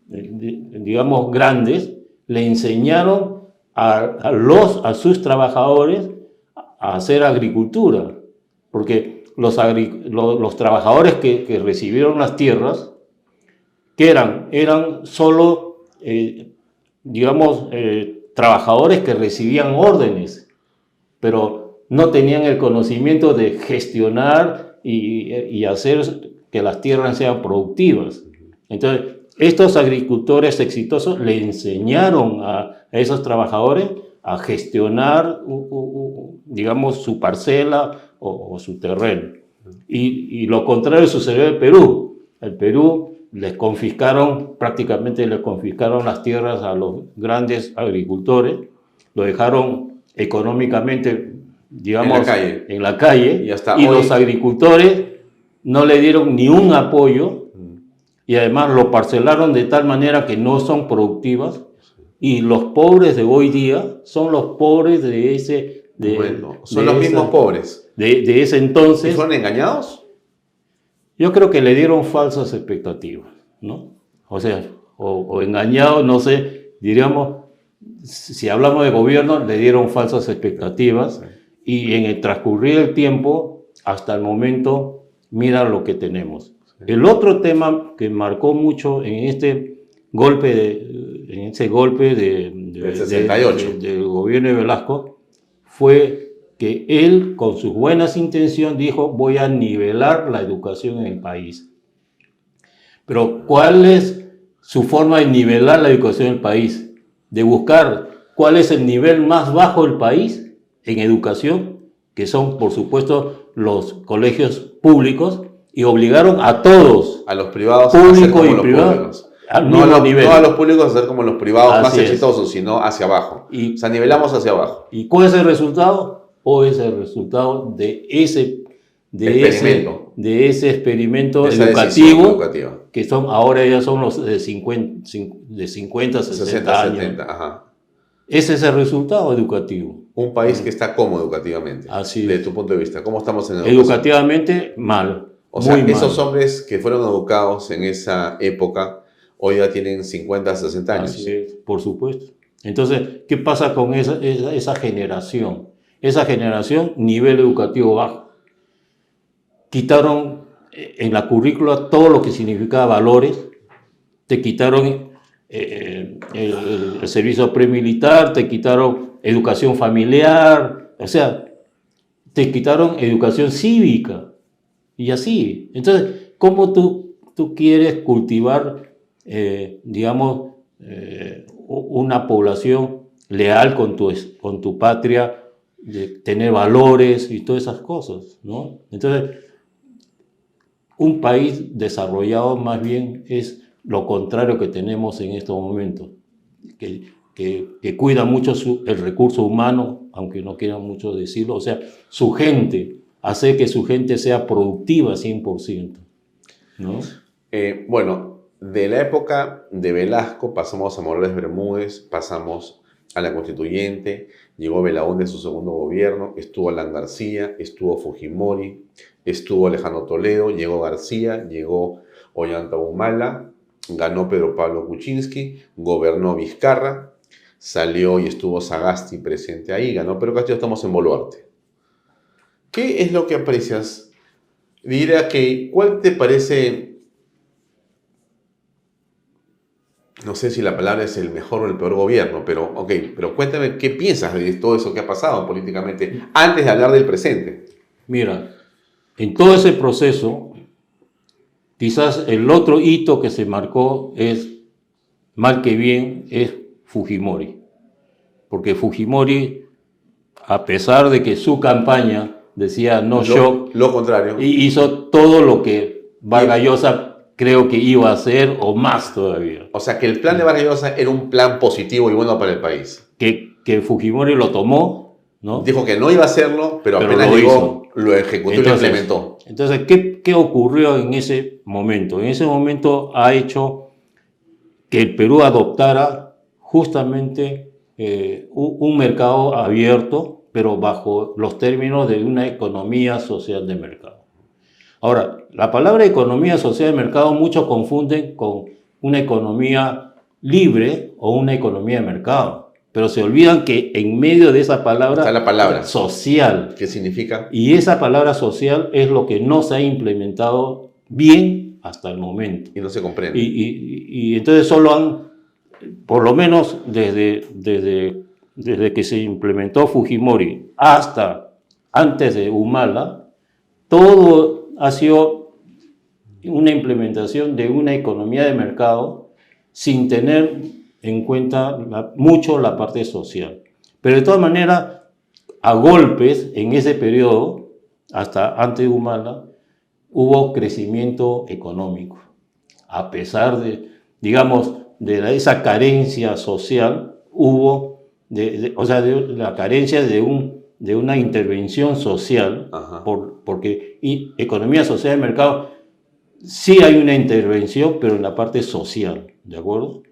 digamos, grandes, le enseñaron a sus trabajadores a hacer agricultura. Porque los trabajadores que recibieron las tierras, que eran solo, digamos, trabajadores que recibían órdenes, pero no tenían el conocimiento de gestionar y hacer que las tierras sean productivas. Entonces, estos agricultores exitosos le enseñaron a esos trabajadores a gestionar, digamos, su parcela o su terreno. Y lo contrario sucedió en Perú. El Perú prácticamente les confiscaron las tierras a los grandes agricultores, lo dejaron económicamente, digamos, en la calle y los agricultores no le dieron ni un apoyo y además lo parcelaron de tal manera que no son productivas. Y los pobres de hoy día son los pobres de ese... son los mismos pobres. De ese entonces. ¿Y fueron engañados? Yo creo que le dieron falsas expectativas, ¿no? O sea, o engañados, no sé, diríamos, si hablamos de gobierno, le dieron falsas expectativas y en el transcurrir del tiempo, hasta el momento, mira lo que tenemos. El otro tema que marcó mucho en este golpe del 68 del gobierno de Velasco fue que él, con sus buenas intenciones, dijo: voy a nivelar la educación en el país. Pero ¿cuál es su forma de nivelar la educación en el país? De buscar cuál es el nivel más bajo del país en educación, que son, por supuesto, los colegios públicos, y obligaron a todos, a los privados, públicos y privados, no a los públicos a ser como los privados más exitosos, sino hacia abajo. O sea, nivelamos hacia abajo. ¿Y cuál es el resultado? O es el resultado de ese experimento educativo, que ahora ya son los de 50, 60 años. 70, ajá. Ese es el resultado educativo. Un país que está cómodo educativamente. Así es. Desde tu punto de vista, ¿cómo estamos en educación? Educativamente, mal. O sea, esos hombres que fueron educados en esa época, hoy ya tienen 50, 60 años. Así es, por supuesto. Entonces, ¿qué pasa con esa generación? Esa generación, nivel educativo bajo. Quitaron en la currícula todo lo que significaba valores, te quitaron el servicio premilitar, te quitaron educación familiar, o sea, te quitaron educación cívica y así. Entonces, ¿cómo tú quieres cultivar, digamos, una población leal con tu patria, de tener valores y todas esas cosas, ¿no? Entonces, un país desarrollado más bien es lo contrario que tenemos en estos momentos, que cuida mucho el recurso humano, aunque no quieran mucho decirlo, o sea, su gente, hace que su gente sea productiva 100%, ¿no? Bueno, de la época de Velasco pasamos a Morales Bermúdez, pasamos a la Constituyente, llegó Belaúnde en su segundo gobierno, estuvo Alan García, estuvo Fujimori, estuvo Alejandro Toledo, llegó García, llegó Ollanta Humala, ganó Pedro Pablo Kuczynski, gobernó Vizcarra, salió y estuvo Sagasti presente ahí, ganó Pedro Castillo, estamos en Boluarte. ¿Qué es lo que aprecias? Diría que, ¿cuál te parece? No sé si la palabra es el mejor o el peor gobierno, pero cuéntame qué piensas de todo eso que ha pasado políticamente antes de hablar del presente. Mira, en todo ese proceso, quizás el otro hito que se marcó es, mal que bien, es Fujimori. Porque Fujimori, a pesar de que su campaña decía no shock, lo contrario, hizo todo lo que Vargas Llosa creo que iba a hacer, o más todavía. O sea, que el plan de Vargas Llosa era un plan positivo y bueno para el país. Que Fujimori lo tomó ¿no? Dijo que no iba a hacerlo, pero apenas llegó, lo ejecutó y lo implementó. Entonces, ¿qué ocurrió en ese momento? En ese momento ha hecho que el Perú adoptara justamente un mercado abierto, pero bajo los términos de una economía social de mercado. Ahora, la palabra economía social de mercado muchos confunden con una economía libre o una economía de mercado, pero se olvidan que en medio de esa palabra está la palabra social. ¿Qué significa? Y esa palabra social es lo que no se ha implementado bien hasta el momento. Y no se comprende. Y entonces solo han, por lo menos desde que se implementó Fujimori hasta antes de Humala, todo ha sido una implementación de una economía de mercado sin tener en cuenta mucho la parte social. Pero de todas maneras, a golpes, en ese periodo, hasta antes de Humala, hubo crecimiento económico. A pesar de, digamos, de esa carencia social, hubo, o sea, de la carencia de una intervención social, porque economía social de mercado, sí hay una intervención, pero en la parte social, ¿de acuerdo?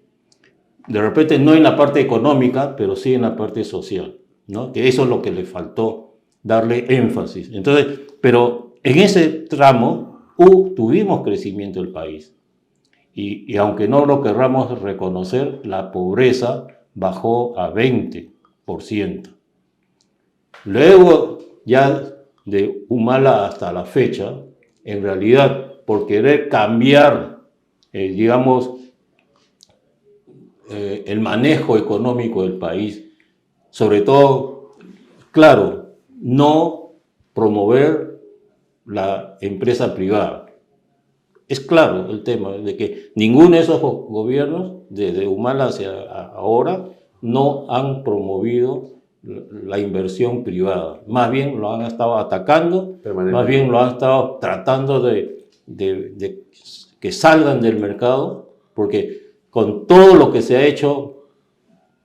De repente no en la parte económica, pero sí en la parte social, ¿no? Que eso es lo que le faltó, darle énfasis. Entonces, pero en ese tramo tuvimos crecimiento del país. Y aunque no lo querramos reconocer, la pobreza bajó a 20%. Luego, ya de Humala hasta la fecha, en realidad, por querer cambiar, digamos, el manejo económico del país, sobre todo, claro, no promover la empresa privada. Es claro el tema de que ninguno de esos gobiernos, desde Humala hacia ahora, no han promovido la inversión privada. Más bien lo han estado atacando, más bien lo han estado tratando de que salgan del mercado, porque con todo lo que se ha hecho,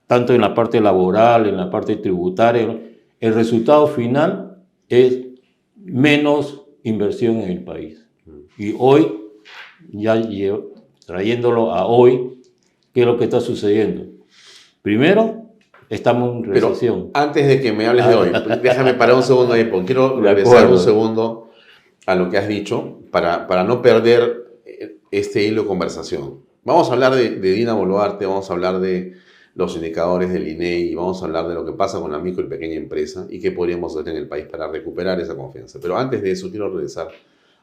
tanto en la parte laboral, en la parte tributaria, el resultado final es menos inversión en el país. Y hoy, ya trayéndolo a hoy, ¿qué es lo que está sucediendo? Primero, estamos en recesión. Pero antes de que me hables de hoy, déjame parar un segundo ahí, porque quiero regresar un segundo a lo que has dicho para no perder este hilo de conversación. Vamos a hablar de Dina Boluarte, vamos a hablar de los indicadores del INEI, vamos a hablar de lo que pasa con la micro y pequeña empresa y qué podríamos hacer en el país para recuperar esa confianza. Pero antes de eso, quiero regresar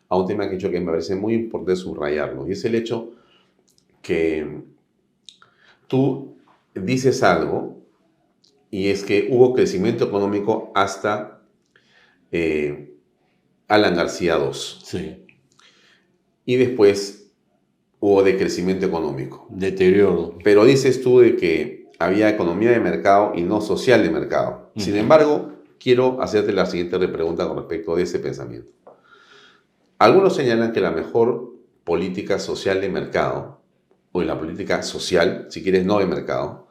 a un tema que me parece muy importante subrayarlo, y es el hecho que tú dices algo, y es que hubo crecimiento económico hasta Alan García II. Sí. Y después hubo decrecimiento económico. Deterioro. Pero dices tú de que había economía de mercado y no social de mercado. Sin embargo, quiero hacerte la siguiente pregunta con respecto de ese pensamiento. Algunos señalan que la mejor política social de mercado, o la política social, si quieres no de mercado,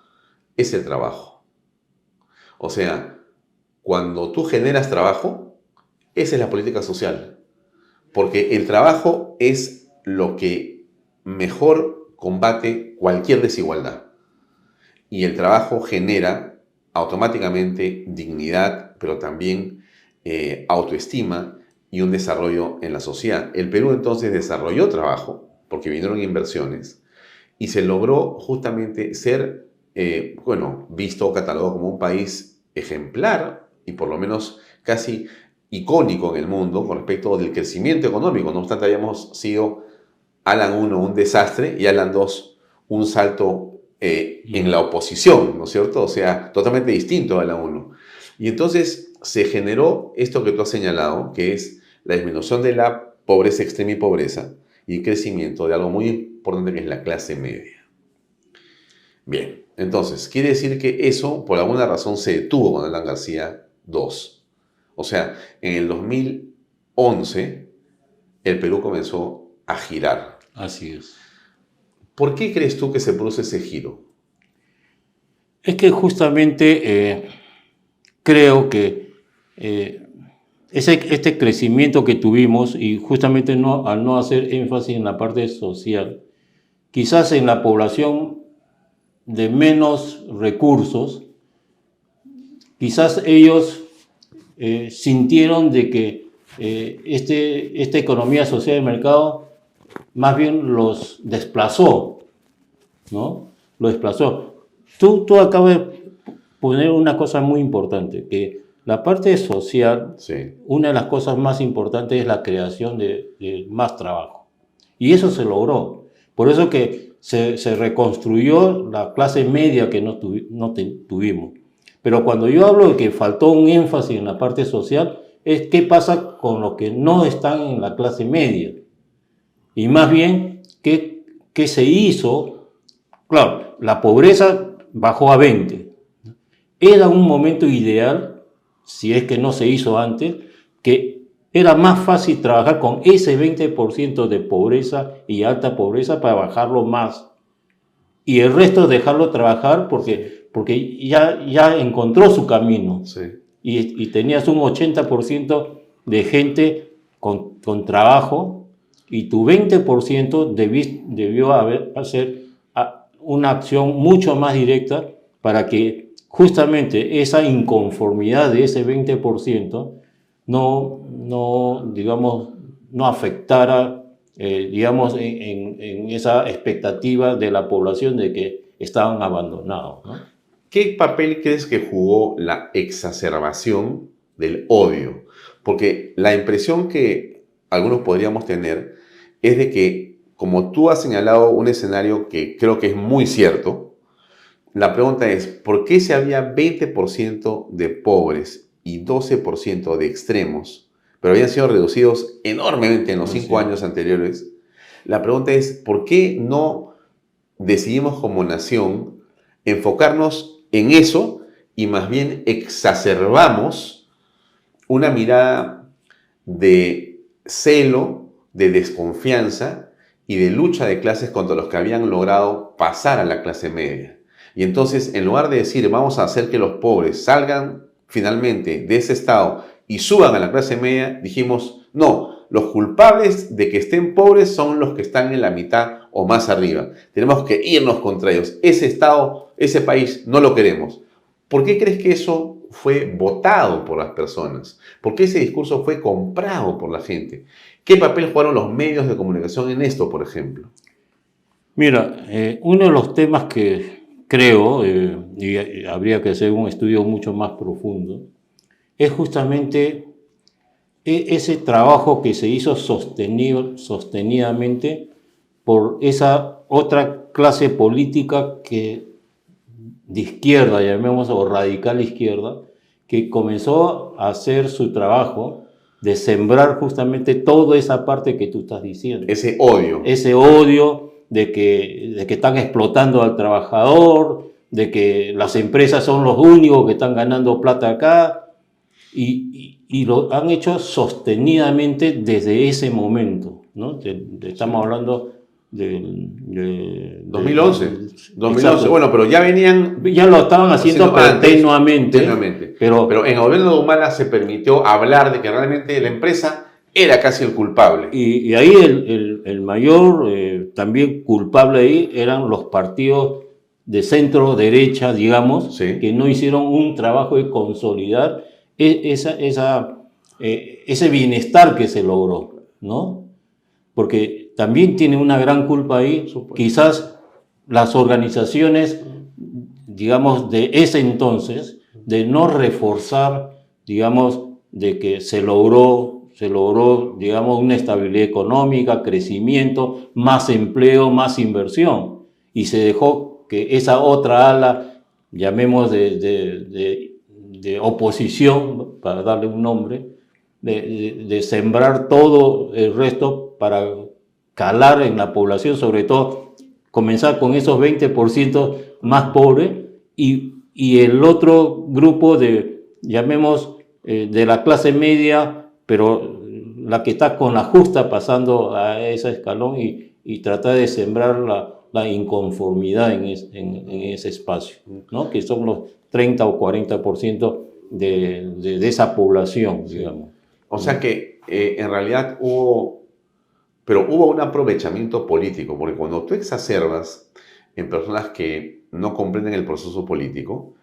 es el trabajo. O sea, cuando tú generas trabajo, esa es la política social. Porque el trabajo es lo que mejor combate cualquier desigualdad. Y el trabajo genera automáticamente dignidad, pero también autoestima y un desarrollo en la sociedad. El Perú entonces desarrolló trabajo, porque vinieron inversiones, y se logró justamente ser, visto o catalogado como un país ejemplar, y por lo menos casi icónico en el mundo con respecto del crecimiento económico. No obstante, habíamos sido Alan 1 un desastre y Alan 2 un salto en la oposición, ¿no es cierto? O sea, totalmente distinto a Alan 1. Y entonces se generó esto que tú has señalado, que es la disminución de la pobreza extrema y pobreza, y el crecimiento de algo muy importante que es la clase media. Bien, entonces, quiere decir que eso, por alguna razón, se detuvo con Alan García II. O sea, en el 2011, el Perú comenzó a girar. Así es. ¿Por qué crees tú que se produce ese giro? Es que justamente creo que este crecimiento que tuvimos, y justamente al no hacer énfasis en la parte social, quizás en la población de menos recursos, quizás ellos sintieron de que esta economía social de mercado más bien los desplazó, ¿no? Lo desplazó. Tú acabas de poner una cosa muy importante, que la parte social, sí, una de las cosas más importantes es la creación de más trabajo. Y eso se logró. Por eso que se reconstruyó la clase media que no tuvimos. Pero cuando yo hablo de que faltó un énfasis en la parte social, es qué pasa con los que no están en la clase media. Y más bien, ¿qué se hizo? Claro, la pobreza bajó a 20. Era un momento ideal, si es que no se hizo antes, que era más fácil trabajar con ese 20% de pobreza y alta pobreza para bajarlo más. Y el resto dejarlo trabajar porque ya encontró su camino. Sí. Y tenías un 80% de gente con trabajo y tu 20% debió hacer una acción mucho más directa para que justamente esa inconformidad de ese 20% no afectara, en esa expectativa de la población de que estaban abandonados, ¿no? ¿Qué papel crees que jugó la exacerbación del odio? Porque la impresión que algunos podríamos tener es de que, como tú has señalado un escenario que creo que es muy cierto, la pregunta es, ¿por qué si había 20% de pobres y 12% de extremos, pero habían sido reducidos enormemente en los 5 años anteriores? La pregunta es, ¿por qué no decidimos como nación enfocarnos en eso y más bien exacerbamos una mirada de celo, de desconfianza y de lucha de clases contra los que habían logrado pasar a la clase media? Y entonces, en lugar de decir vamos a hacer que los pobres salgan finalmente de ese estado y suban a la clase media, dijimos no, los culpables de que estén pobres son los que están en la mitad o más arriba. Tenemos que irnos contra ellos. Ese estado, ese país, no lo queremos. ¿Por qué crees que eso fue votado por las personas? ¿Por qué ese discurso fue comprado por la gente? ¿Qué papel jugaron los medios de comunicación en esto, por ejemplo? Mira, uno de los temas que creo, y habría que hacer un estudio mucho más profundo, es justamente ese trabajo que se hizo sostenidamente por esa otra clase política de izquierda, llamémoslo, o radical izquierda, que comenzó a hacer su trabajo de sembrar justamente toda esa parte que tú estás diciendo. Ese odio. Ese odio de que están explotando al trabajador, de que las empresas son los únicos que están ganando plata acá, y lo han hecho sostenidamente desde ese momento, ¿no? Estamos hablando de 2011. 2011. Bueno, pero ya venían... Ya lo estaban haciendo tenuamente. Pero en el gobierno de Humala se permitió hablar de que realmente la empresa era casi el culpable. Y ahí el mayor también culpable ahí eran los partidos de centro derecha, digamos, sí, que no hicieron un trabajo de consolidar ese bienestar que se logró, ¿no? Porque también tiene una gran culpa ahí, quizás las organizaciones, digamos, de ese entonces, de no reforzar, digamos, de que se logró, digamos, una estabilidad económica, crecimiento, más empleo, más inversión, y se dejó que esa otra ala, llamemos de oposición, para darle un nombre, de sembrar todo el resto para calar en la población, sobre todo comenzar con esos 20% más pobres y el otro grupo llamemos, de la clase media, pero la que está con la justa pasando a ese escalón y tratar de sembrar la inconformidad en ese espacio, ¿no? Que son los 30 o 40% de esa población, digamos. O sea que en realidad hubo un aprovechamiento político, porque cuando tú exacerbas en personas que no comprenden el proceso político,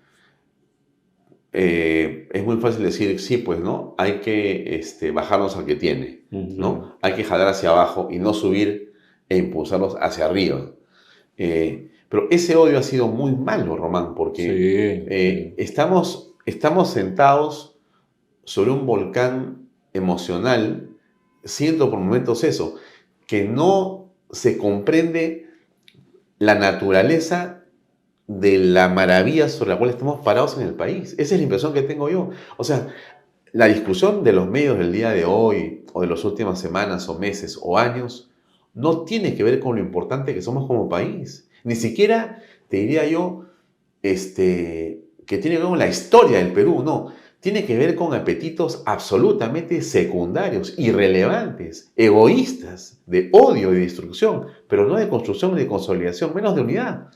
es muy fácil decir, sí, pues, ¿no? Hay que bajarnos al que tiene, ¿no? Hay que jalar hacia abajo y no subir e impulsarlos hacia arriba. Pero ese odio ha sido muy malo, Román, porque estamos sentados sobre un volcán emocional, siento por momentos eso, que no se comprende la naturaleza de la maravilla sobre la cual estamos parados en el país. Esa es la impresión que tengo yo. O sea, la discusión de los medios del día de hoy, o de las últimas semanas, o meses, o años, no tiene que ver con lo importante que somos como país. Ni siquiera, te diría yo, que tiene que ver con la historia del Perú, no. Tiene que ver con apetitos absolutamente secundarios, irrelevantes, egoístas, de odio y de destrucción, pero no de construcción ni de consolidación, menos de unidad.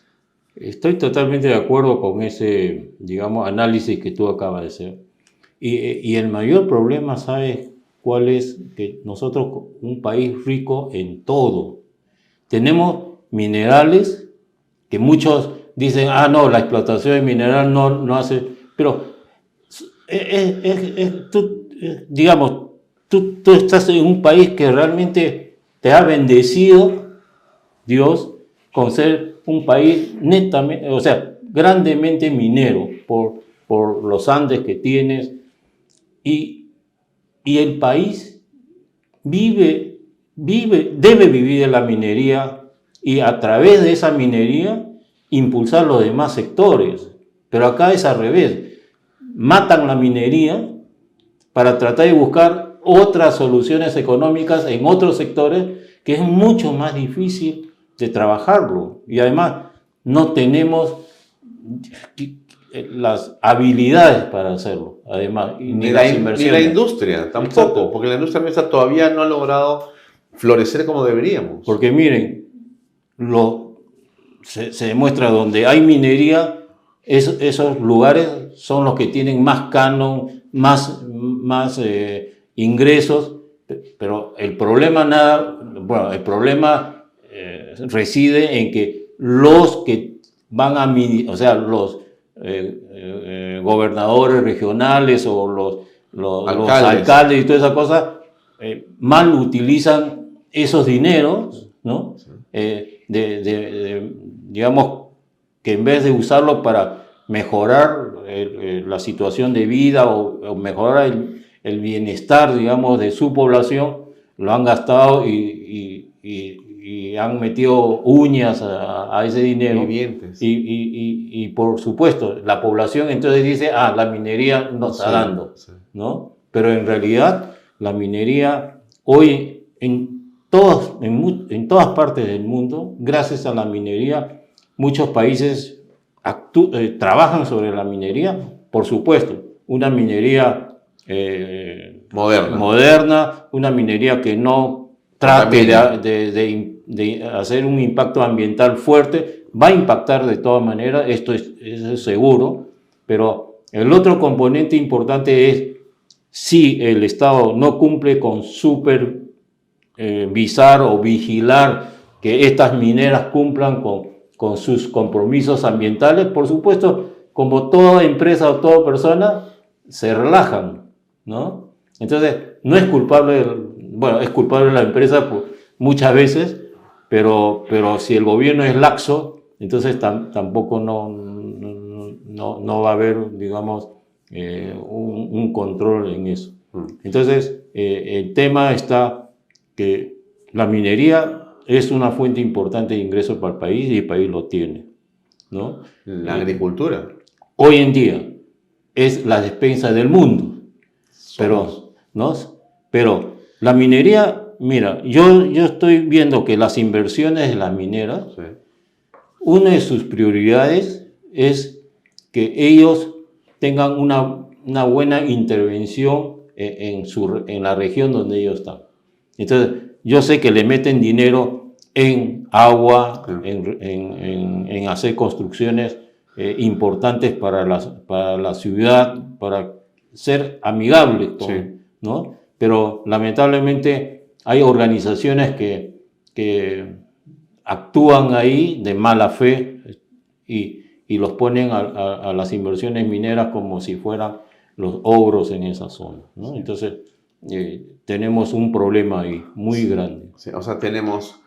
Estoy totalmente de acuerdo con ese, digamos, análisis que tú acabas de hacer. Y el mayor problema, ¿sabes cuál es? Que nosotros, un país rico en todo, tenemos minerales que muchos dicen, no, la explotación de mineral no hace, pero digamos, tú estás en un país que realmente te ha bendecido Dios con ser un país netamente, o sea, grandemente minero por los Andes que tienes, y el país debe vivir de la minería y a través de esa minería impulsar los demás sectores. Pero acá es al revés, matan la minería para tratar de buscar otras soluciones económicas en otros sectores que es mucho más difícil de trabajarlo, y además no tenemos las habilidades para hacerlo, además, ni la industria tampoco. Exacto. Porque la industria nuestra todavía no ha logrado florecer como deberíamos. Porque miren, se demuestra donde hay minería, esos lugares son los que tienen más canon, más ingresos, pero el problema reside en que los que van o sea, los gobernadores regionales o los alcaldes y toda esa cosa, mal utilizan esos dineros, ¿no? Digamos que en vez de usarlo para mejorar la situación de vida o mejorar el bienestar, digamos, de su población, lo han gastado y han metido uñas a ese dinero. Y por supuesto, la población entonces dice, la minería nos está dando, ¿no? Pero en realidad, la minería hoy en todas partes del mundo, gracias a la minería, muchos países trabajan sobre la minería, por supuesto, una minería moderna, una minería que no trate de hacer un impacto ambiental fuerte, va a impactar de todas maneras, esto es seguro, pero el otro componente importante es si el Estado no cumple con supervisar o vigilar que estas mineras cumplan con sus compromisos ambientales, por supuesto, como toda empresa o toda persona, se relajan, ¿no? Entonces, no es culpable, es culpable la empresa muchas veces, pero si el gobierno es laxo, entonces tampoco no va a haber, digamos, un control en eso. Entonces, el tema está que la minería es una fuente importante de ingresos para el país y el país lo tiene, ¿no? La agricultura. Hoy en día es la despensa del mundo, pero la minería, mira, yo estoy viendo que las inversiones de las mineras, una de sus prioridades es que ellos tengan una buena intervención en la región donde ellos están. Entonces, yo sé que le meten dinero en agua, en hacer construcciones importantes para la ciudad, para ser amigables, ¿no? Pero lamentablemente hay organizaciones que actúan ahí de mala fe y los ponen a las inversiones mineras como si fueran los ogros en esa zona, ¿no? Entonces, tenemos un problema ahí muy grande. Sí, o sea, tenemos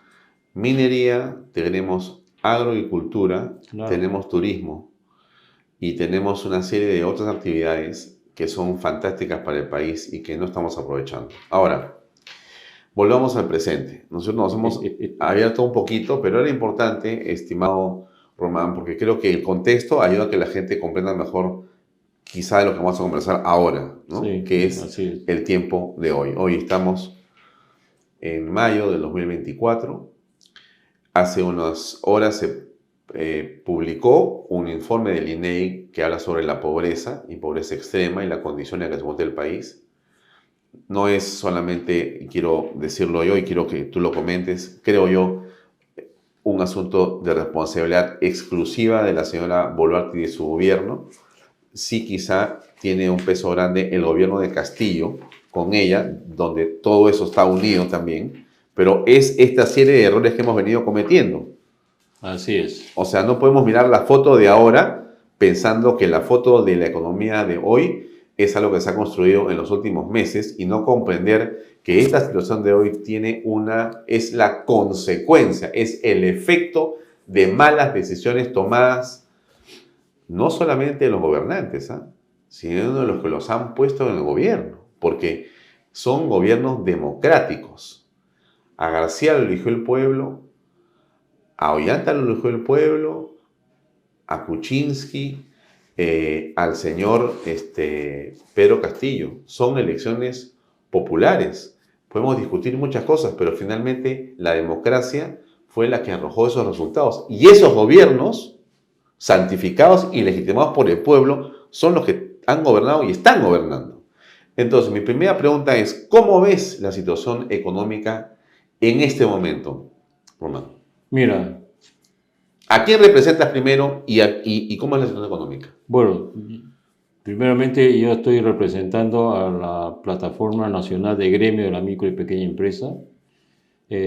minería, tenemos agricultura, Claro. tenemos turismo y tenemos una serie de otras actividades que son fantásticas para el país y que no estamos aprovechando. Ahora, volvamos al presente. Nosotros nos hemos abierto un poquito, pero era importante, estimado Román, porque creo que el contexto ayuda a que la gente comprenda mejor quizá de lo que vamos a conversar ahora, ¿no? Sí, que es así es. el tiempo de hoy. Hoy estamos en mayo del 2024. Hace unas horas se publicó un informe del INEI que habla sobre la pobreza y pobreza extrema y la condición en la que se encuentra el país. No es solamente, y quiero decirlo yo y quiero que tú lo comentes, creo yo, un asunto de responsabilidad exclusiva de la señora Boluarte y de su gobierno. Sí, quizá tiene un peso grande el gobierno de Castillo con ella, donde todo eso está unido también, pero es esta serie de errores que hemos venido cometiendo. Así es. O sea, no podemos mirar la foto de ahora pensando que la foto de la economía de hoy es algo que se ha construido en los últimos meses y no comprender que esta situación de hoy es la consecuencia, es el efecto de malas decisiones tomadas no solamente de los gobernantes, sino de los que los han puesto en el gobierno, porque son gobiernos democráticos. A García lo eligió el pueblo, a Ollanta lo eligió el pueblo, a Kuczynski, al señor Pedro Castillo. Son elecciones populares. Podemos discutir muchas cosas, pero finalmente la democracia fue la que arrojó esos resultados. Y esos gobiernos, santificados y legitimados por el pueblo, son los que han gobernado y están gobernando. Entonces, mi primera pregunta es, ¿cómo ves la situación económica en este momento, Román? Mira, ¿a quién representas primero y cómo es la situación económica? Bueno, primeramente yo estoy representando a la Plataforma Nacional de Gremio de la Micro y Pequeña Empresa.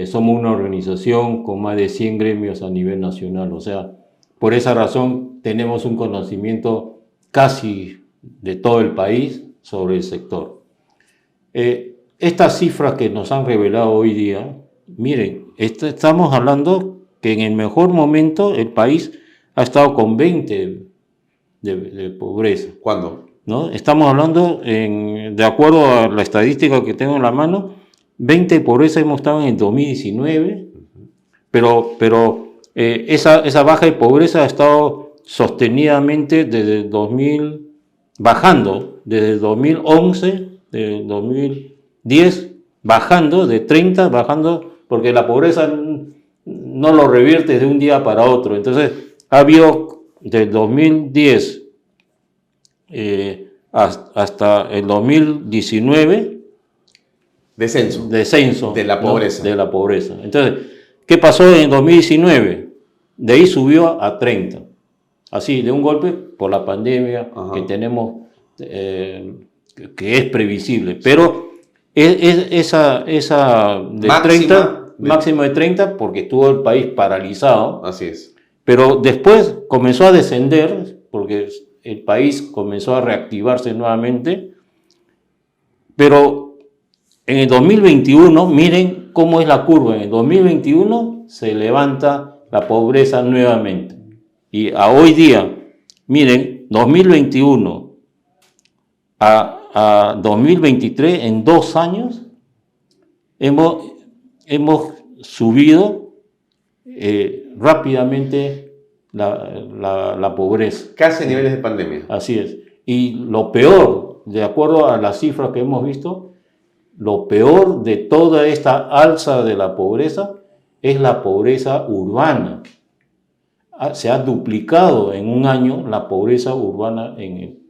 Somos una organización con más de 100 gremios a nivel nacional, o sea, por esa razón tenemos un conocimiento casi de todo el país sobre el sector. Estas cifras que nos han revelado hoy día, miren, estamos hablando que en el mejor momento el país ha estado con 20 de pobreza. ¿Cuándo? ¿No? Estamos hablando, de acuerdo a la estadística que tengo en la mano, 20 de pobreza hemos estado en el 2019, pero esa baja de pobreza ha estado sostenidamente desde el 2000, bajando desde el 2011, desde el 2010, bajando de 30, bajando, porque la pobreza no lo revierte de un día para otro. Entonces, ha habido del 2010 hasta el 2019 descenso de la pobreza. ¿no? De la pobreza. Entonces, ¿qué pasó en 2019? De ahí subió a 30. Así, de un golpe, por la pandemia que tenemos, que es previsible. Pero esa de máximo de 30, porque estuvo el país paralizado. Así es. Pero después comenzó a descender, porque el país comenzó a reactivarse nuevamente. Pero en el 2021, miren cómo es la curva. En el 2021 se levanta la pobreza nuevamente. Y a hoy día, miren, 2021 a 2023, en 2 años, hemos subido rápidamente la pobreza. Casi a niveles de pandemia. Así es. Y lo peor, de acuerdo a las cifras que hemos visto, lo peor de toda esta alza de la pobreza es la pobreza urbana. Se ha duplicado en un año la pobreza urbana en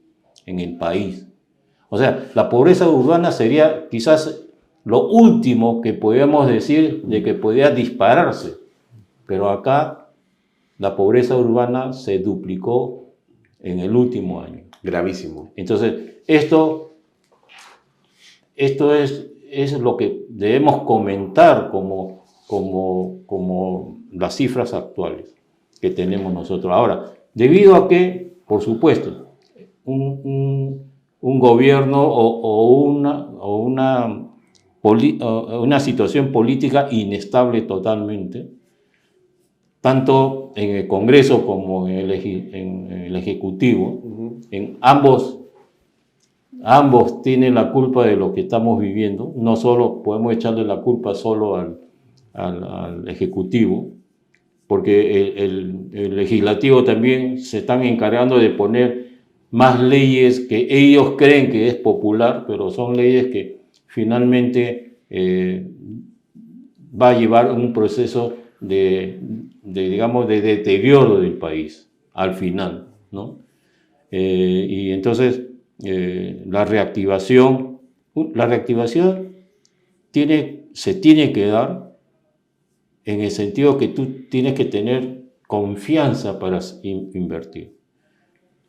el país. O sea, la pobreza urbana sería quizás lo último que podemos decir de que podía dispararse. Pero acá la pobreza urbana se duplicó en el último año. Gravísimo. Entonces, esto es lo que debemos comentar como las cifras actuales que tenemos nosotros. Ahora, debido a que, por supuesto, un gobierno o una situación política inestable totalmente, tanto en el Congreso como en el Ejecutivo, en ambos tienen la culpa de lo que estamos viviendo. No solo podemos echarle la culpa solo al Ejecutivo, porque el Legislativo también se están encargando de poner más leyes que ellos creen que es popular, pero son leyes que finalmente va a llevar un proceso de deterioro del país al final, ¿no? Y entonces la reactivación se tiene que dar en el sentido que tú tienes que tener confianza para invertir.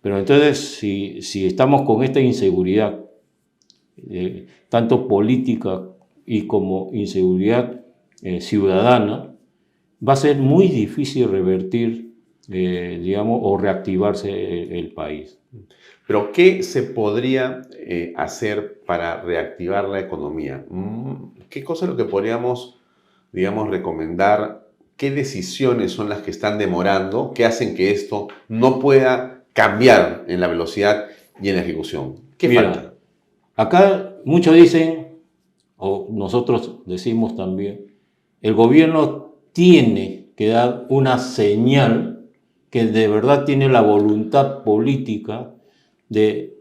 Pero entonces, si estamos con esta inseguridad, tanto política y como inseguridad ciudadana, va a ser muy difícil revertir, o reactivarse el país. Pero, ¿qué se podría hacer para reactivar la economía? ¿Qué cosa es lo que podríamos, recomendar? ¿Qué decisiones son las que están demorando, que hacen que esto no pueda cambiar en la velocidad y en la ejecución? ¿Qué falta? Acá muchos dicen, o nosotros decimos también, el gobierno tiene que dar una señal que de verdad tiene la voluntad política de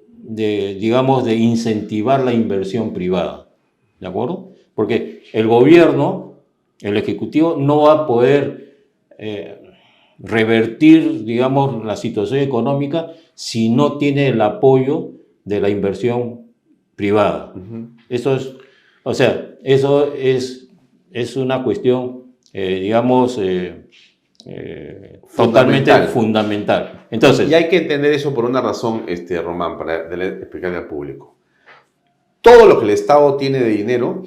incentivar la inversión privada, ¿de acuerdo? Porque el gobierno, el Ejecutivo, no va a poder revertir, la situación económica si no tiene el apoyo de la inversión privada. Eso es una cuestión, totalmente fundamental. Entonces, y hay que entender eso por una razón, Román, para explicarle al público. Todo lo que el Estado tiene de dinero,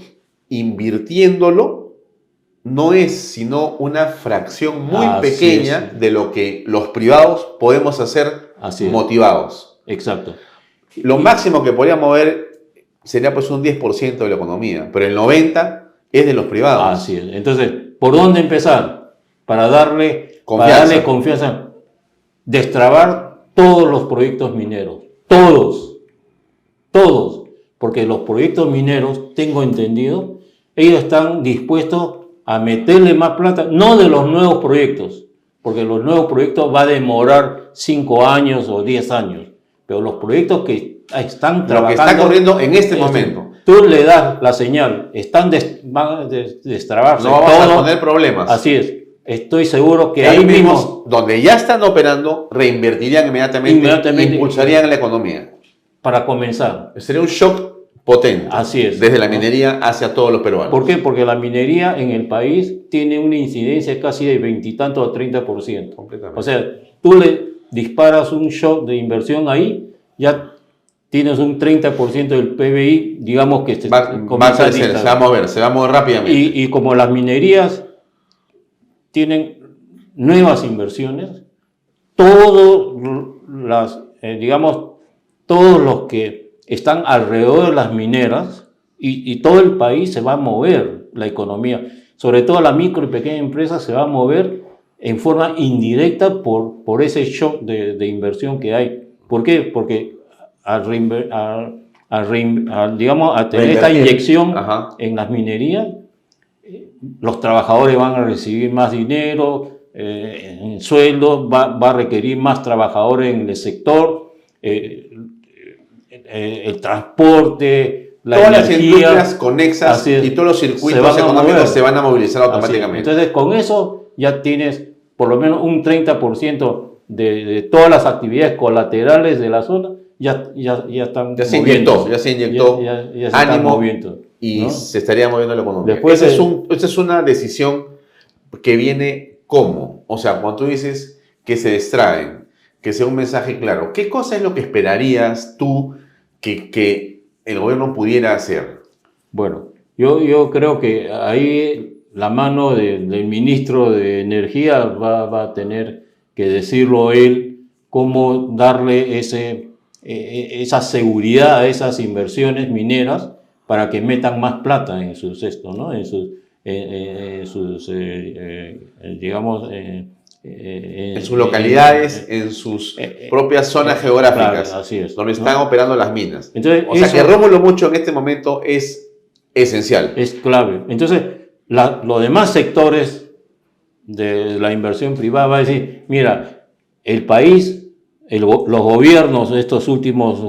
invirtiéndolo, no es sino una fracción muy pequeña de lo que los privados podemos hacer motivados. Exacto. Lo máximo que podríamos mover sería pues un 10% de la economía, pero el 90% es de los privados. Así es. Entonces, ¿por dónde empezar? Para darle confianza. Destrabar todos los proyectos mineros. Todos. Porque los proyectos mineros, tengo entendido, ellos están dispuestos a meterle más plata, no de los nuevos proyectos, porque los nuevos proyectos va a demorar 5 años o 10 años, pero los proyectos que están trabajando... Lo que está corriendo en este momento. Tú le das la señal, van a destrabarse. No vamos a poner problemas. Así es. Estoy seguro que ahí mismo, donde ya están operando, reinvertirían inmediatamente e impulsarían la economía. Para comenzar. Sería un shock potente. Así es. Desde la minería hacia todos los peruanos. ¿Por qué? Porque la minería en el país tiene una incidencia casi de 20 y tanto a 30%. Completamente. O sea, tú le disparas un shock de inversión ahí, ya tienes un 30% del PBI, que va a crecer, se va a mover rápidamente. Y como las minerías tienen nuevas inversiones, todos los que están alrededor de las mineras y todo el país se va a mover, la economía, sobre todo la micro y pequeña empresa se va a mover en forma indirecta por ese shock de inversión que hay. ¿Por qué? Porque al tener esta inyección en las minerías, los trabajadores van a recibir más dinero en sueldos, va a requerir más trabajadores en el sector, el transporte, todas las industrias conexas y todos los circuitos económicos se van a movilizar automáticamente. Entonces, con eso ya tienes por lo menos un 30% de todas las actividades colaterales de la zona ya se inyectó ánimo y ¿no? Se estaría moviendo la economía. Después esa es una decisión que viene ¿cómo? O sea, cuando tú dices que se extraen que sea un mensaje claro. ¿Qué cosa es lo que esperarías tú que el gobierno pudiera hacer? Bueno, yo creo que ahí la mano del ministro de Energía va a tener que decirlo él, cómo darle esa seguridad a esas inversiones mineras para que metan más plata en sus esto, ¿no? En sus localidades, en sus propias zonas geográficas, claro, así es, donde están operando las minas. Entonces, o sea que Rómulo Mucho en este momento es esencial. Es clave. Entonces, los demás sectores de la inversión privada va a decir, mira, el país, los gobiernos, estos últimos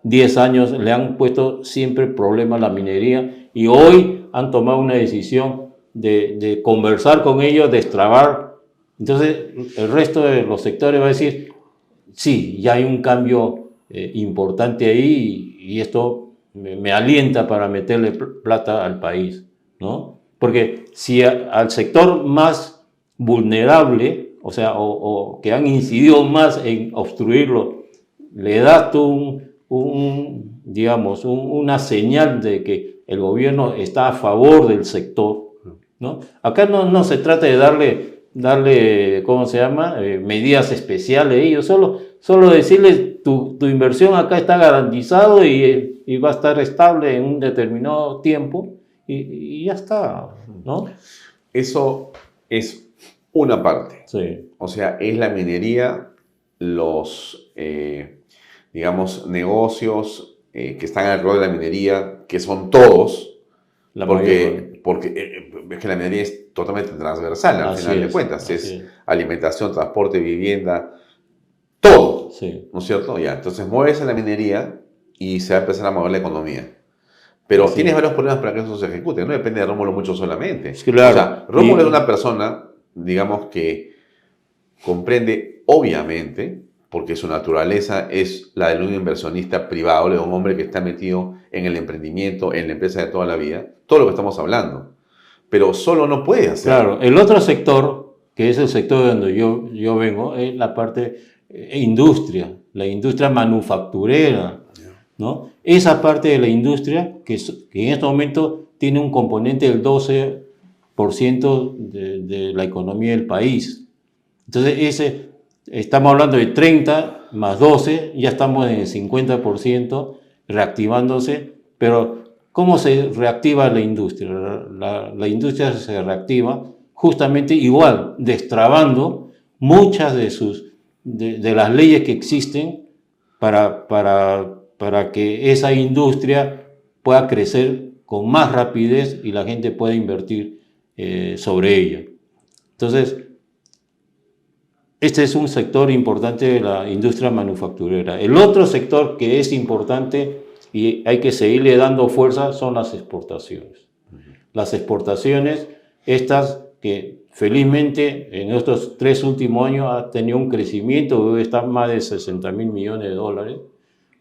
10 años le han puesto siempre problemas a la minería y hoy han tomado una decisión de conversar con ellos, destrabar. Entonces, el resto de los sectores va a decir, sí, ya hay un cambio importante ahí y esto me alienta para meterle plata al país, ¿no? Porque si al sector más vulnerable, o sea, o que han incidido más en obstruirlo, le das tú una señal de que el gobierno está a favor del sector, ¿no? Acá no se trata de darle ¿cómo se llama? Medidas especiales a ellos, solo decirles tu inversión acá está garantizado y va a estar estable en un determinado tiempo y ya está, ¿no? Eso es una parte. Sí. O sea, es la minería, los, negocios que están alrededor de la minería, que son todos, porque es que la minería es totalmente transversal al final de cuentas. Es alimentación, transporte, vivienda, todo, ¿no es cierto? Ya, entonces mueves a la minería y se va a empezar a mover la economía. Pero tienes varios problemas para que eso se ejecute. No depende de Rómulo Mucho solamente. Claro. O sea, Rómulo es una persona, digamos, que comprende, obviamente, porque su naturaleza es la de un inversionista privado, de un hombre que está metido en el emprendimiento, en la empresa de toda la vida, todo lo que estamos hablando. Pero solo no puede hacerlo. Claro, el otro sector, que es el sector de donde yo vengo, es la parte industria, la industria manufacturera, ¿no? Esa parte de la industria que en este momento tiene un componente del 12% de la economía del país. Entonces, estamos hablando de 30 más 12, ya estamos en el 50% reactivándose, pero ¿cómo se reactiva la industria? La industria se reactiva justamente igual, destrabando muchas de las leyes que existen para que esa industria pueda crecer con más rapidez y la gente pueda invertir sobre ella. Entonces, este es un sector importante de la industria manufacturera. El otro sector que es importante y hay que seguirle dando fuerza son las exportaciones. Las exportaciones, estas que felizmente en estos 3 últimos años ha tenido un crecimiento, debe estar más de 60.000 millones de dólares,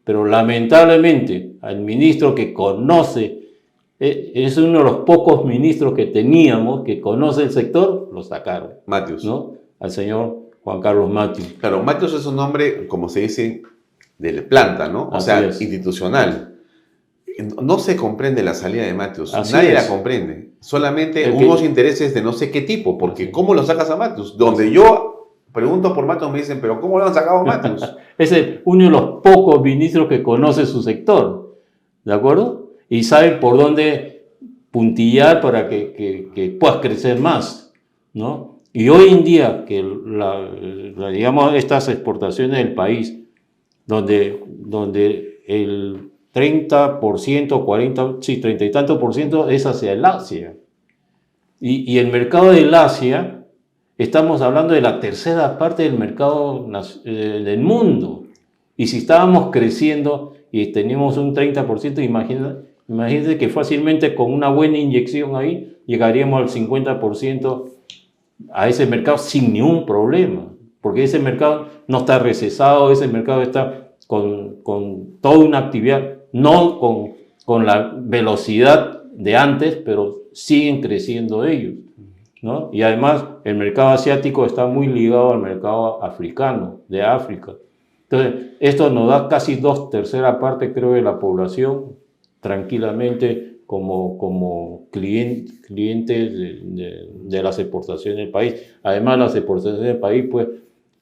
pero lamentablemente al ministro que conoce, es uno de los pocos ministros que teníamos que conoce el sector, lo sacaron. Matthews. ¿No? Al señor Juan Carlos Matthews. Claro, Matthews es un nombre, como se dice, de la planta, ¿no? O sea, institucional. No se comprende la salida de Matthews. Nadie la comprende. Solamente unos intereses de no sé qué tipo, porque ¿cómo lo sacas a Matthews? Donde yo pregunto por Matthews me dicen, ¿pero cómo lo han sacado a Matthews? Es uno de los pocos ministros que conoce su sector, ¿de acuerdo? Y sabe por dónde puntillar para que puedas crecer más, ¿no? Y hoy en día, que digamos, estas exportaciones del país, donde el 30%, 40, sí, 30 y tanto por ciento es hacia el Asia. Y el mercado del Asia, estamos hablando de la tercera parte del mercado del mundo. Y si estábamos creciendo y teníamos un 30%, imagínense que fácilmente con una buena inyección ahí, llegaríamos al 50% a ese mercado sin ningún problema. Porque ese mercado no está recesado, ese mercado está con toda una actividad, no con la velocidad de antes, pero siguen creciendo ellos. ¿no? Y además el mercado asiático está muy ligado al mercado africano, de África. Entonces, esto nos da casi 2/3 partes, creo, de la población tranquilamente como clientes de las exportaciones del país. Además, las exportaciones del país pues,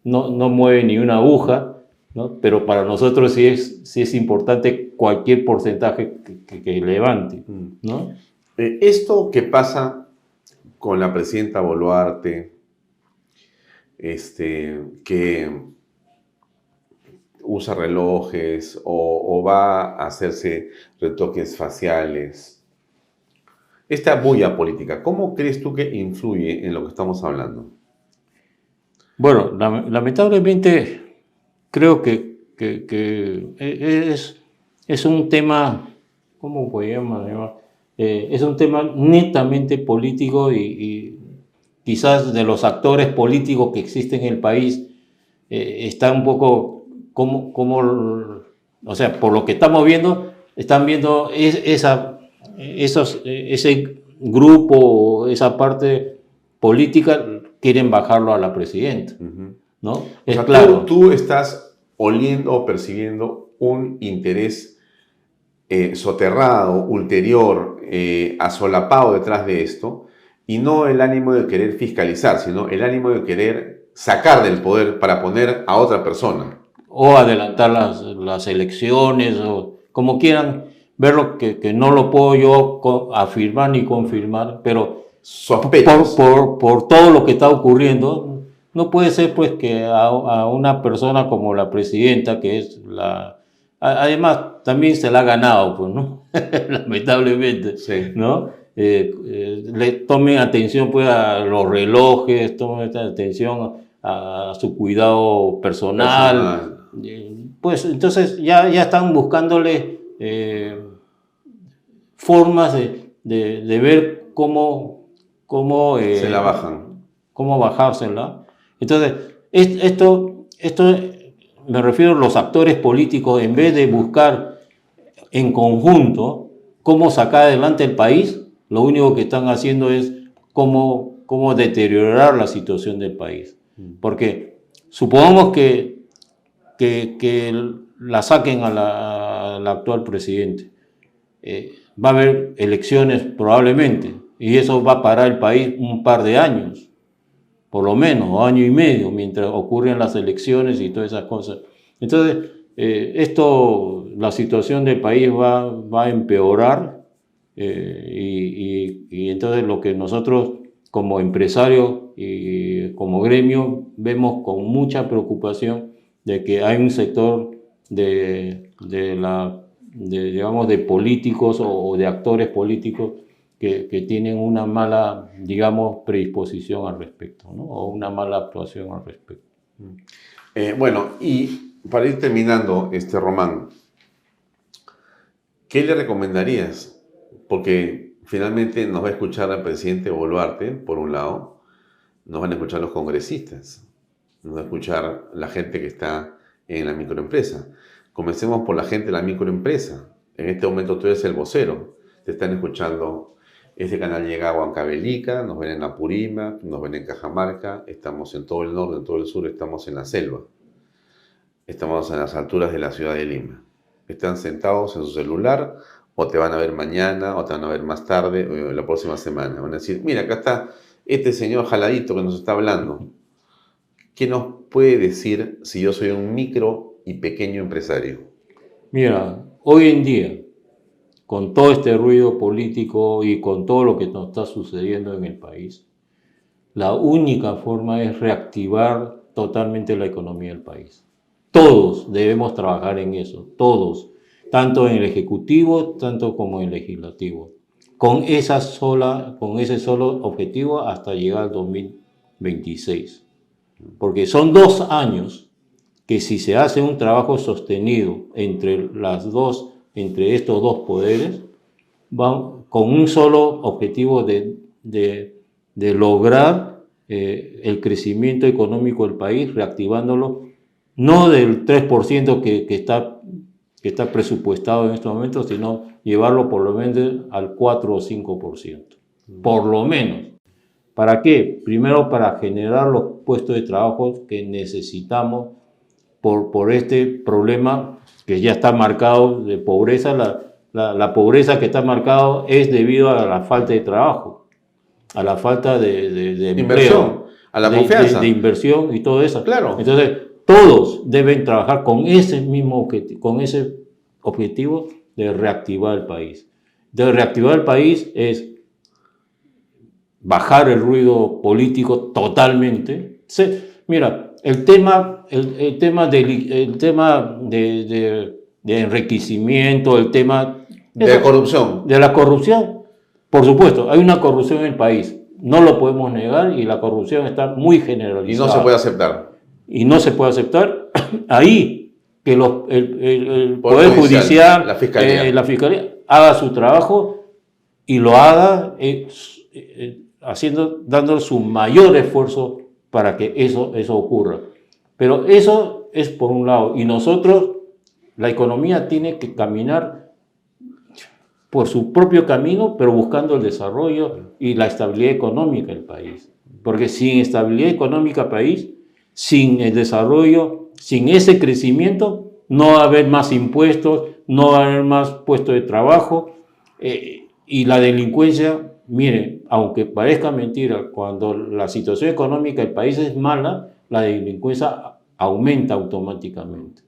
no mueven ni una aguja, ¿no? Pero para nosotros sí es importante cualquier porcentaje que levante, ¿no? Esto que pasa con la presidenta Boluarte, que usa relojes o va a hacerse retoques faciales, esta bulla política, ¿cómo crees tú que influye en lo que estamos hablando? Bueno, lamentablemente creo que es un tema, ¿cómo podríamos llamar? Es un tema netamente político y quizás de los actores políticos que existen en el país está un poco o sea, por lo que estamos viendo, están viendo ese grupo, esa parte política, quieren bajarlo a la presidenta, ¿no? Es sea, claro. Tú estás oliendo o percibiendo un interés soterrado, ulterior, asolapado detrás de esto, y no el ánimo de querer fiscalizar, sino el ánimo de querer sacar del poder para poner a otra persona. O adelantar las elecciones, o como quieran verlo, que no lo puedo yo afirmar ni confirmar, pero por todo lo que está ocurriendo, no puede ser pues que a una persona como la presidenta, que es además también se la ha ganado, pues, ¿no? Lamentablemente, sí. ¿No? Le tomen atención pues a los relojes, tomen atención a su cuidado personal. Pues entonces ya están buscándole formas de ver cómo se la bajan. Cómo bajársela. Entonces, esto me refiero a los actores políticos, en vez de buscar en conjunto cómo sacar adelante el país, lo único que están haciendo es cómo deteriorar la situación del país. Porque supongamos que la saquen a la actual presidente. Va a haber elecciones probablemente, y eso va a parar el país un par de años, por lo menos, o año y medio, mientras ocurren las elecciones y todas esas cosas. Entonces, la situación del país va a empeorar, y entonces lo que nosotros como empresarios y como gremio vemos con mucha preocupación de que hay un sector digamos, de políticos o de actores políticos que tienen una mala, digamos, predisposición al respecto, ¿no? O una mala actuación al respecto. Bueno, y para ir terminando, Román, ¿qué le recomendarías? Porque finalmente nos va a escuchar el presidente Boluarte, por un lado, nos van a escuchar los congresistas, nos va a escuchar la gente que está en la microempresa. Comencemos por la gente de la microempresa. En este momento tú eres el vocero. Te están escuchando. Este canal llega a Huancavelica, nos ven en Apurímac, nos ven en Cajamarca, estamos en todo el norte, en todo el sur, estamos en la selva. Estamos en las alturas de la ciudad de Lima. Están sentados en su celular, o te van a ver mañana, o te van a ver más tarde, o la próxima semana. Van a decir, mira, acá está este señor jaladito que nos está hablando. ¿Qué nos puede decir si yo soy un micro y pequeño empresario? Mira, hoy en día, con todo este ruido político y con todo lo que nos está sucediendo en el país, la única forma es reactivar totalmente la economía del país. Todos debemos trabajar en eso, todos, tanto en el Ejecutivo, tanto como en el Legislativo, con ese solo objetivo hasta llegar al 2026. Porque son 2 años que si se hace un trabajo sostenido entre estos dos poderes, van con un solo objetivo de lograr el crecimiento económico del país, reactivándolo, no del 3% que está presupuestado en estos momentos, sino llevarlo por lo menos al 4 o 5%, por lo menos. ¿Para qué? Primero, para generar los puestos de trabajo que necesitamos por este problema que ya está marcado de pobreza. La pobreza que está marcado es debido a la falta de trabajo, a la falta de inversión, empleo, a la confianza. de inversión y todo eso. Claro. Entonces, todos deben trabajar con ese mismo objetivo de reactivar el país. De reactivar el país es bajar el ruido político totalmente. Mira, el tema de enriquecimiento, el tema de corrupción. De la corrupción, por supuesto, hay una corrupción en el país, no lo podemos negar y la corrupción está muy generalizada. Y no se puede aceptar. Y no se puede aceptar. Ahí que el Poder Judicial, la Fiscalía haga su trabajo y lo haga dando su mayor esfuerzo para que eso ocurra. Pero eso es por un lado. Y nosotros, la economía tiene que caminar por su propio camino, pero buscando el desarrollo y la estabilidad económica del país. Porque sin estabilidad económica del país, sin el desarrollo, sin ese crecimiento, no va a haber más impuestos, no va a haber más puestos de trabajo y la delincuencia, miren, aunque parezca mentira, cuando la situación económica del país es mala, la delincuencia aumenta automáticamente,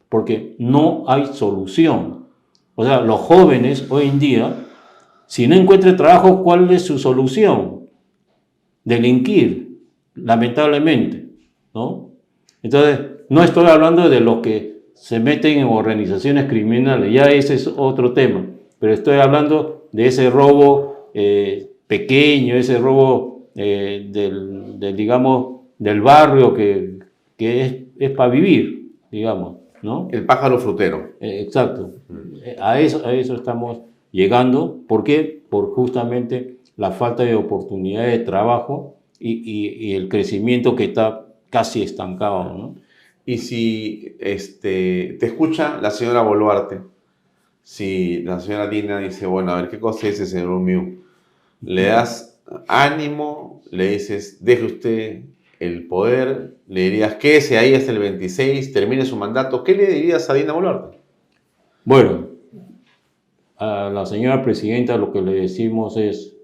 porque no hay solución. O sea, los jóvenes hoy en día, si no encuentran trabajo, ¿cuál es su solución? Delinquir, lamentablemente, ¿no? Entonces, no estoy hablando de los que se meten en organizaciones criminales, ya ese es otro tema, pero estoy hablando de ese robo pequeño, ese robo digamos, del barrio que es para vivir, digamos, ¿no? El pájaro frutero. Exacto. A eso estamos llegando. ¿Por qué? Por justamente la falta de oportunidades de trabajo y el crecimiento que está casi estancado, ¿no? Y si te escucha la señora Boluarte, si la señora Dina dice, bueno, a ver, ¿qué cosa es ese señor Miu? Le das ánimo, le dices, deje usted el poder, le dirías, quédese ahí hasta el 26, termine su mandato. ¿Qué le dirías a Dina Boluarte? Bueno, a la señora presidenta lo que le decimos es,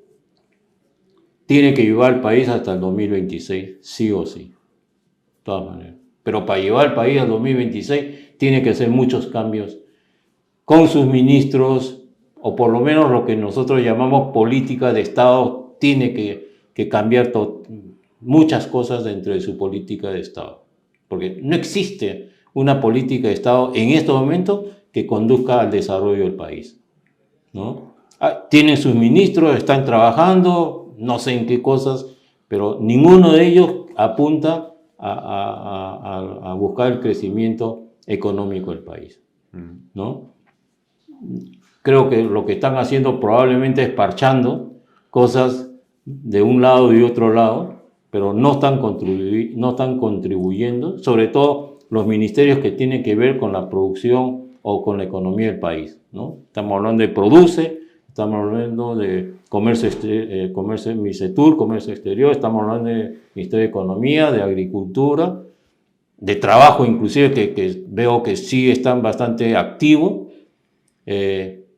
tiene que llevar al país hasta el 2026, sí o sí, de todas maneras. Pero para llevar al país al 2026 tiene que hacer muchos cambios con sus ministros, o por lo menos lo que nosotros llamamos política de Estado, tiene que cambiar muchas dentro de su política de Estado. Porque no existe una política de Estado en estos momentos que conduzca al desarrollo del país, ¿no? Tienen sus ministros, están trabajando, no sé en qué cosas, pero ninguno de ellos apunta a buscar el crecimiento económico del país, ¿no? Creo que lo que están haciendo probablemente es parchando cosas de un lado y otro lado, pero no están contribuyendo, sobre todo los ministerios que tienen que ver con la producción o con la economía del país, ¿no? Estamos hablando de Produce, estamos hablando de comercio MICETUR, comercio exterior, estamos hablando de Ministerio de Economía, de Agricultura, de Trabajo inclusive, que veo que sí están bastante activos.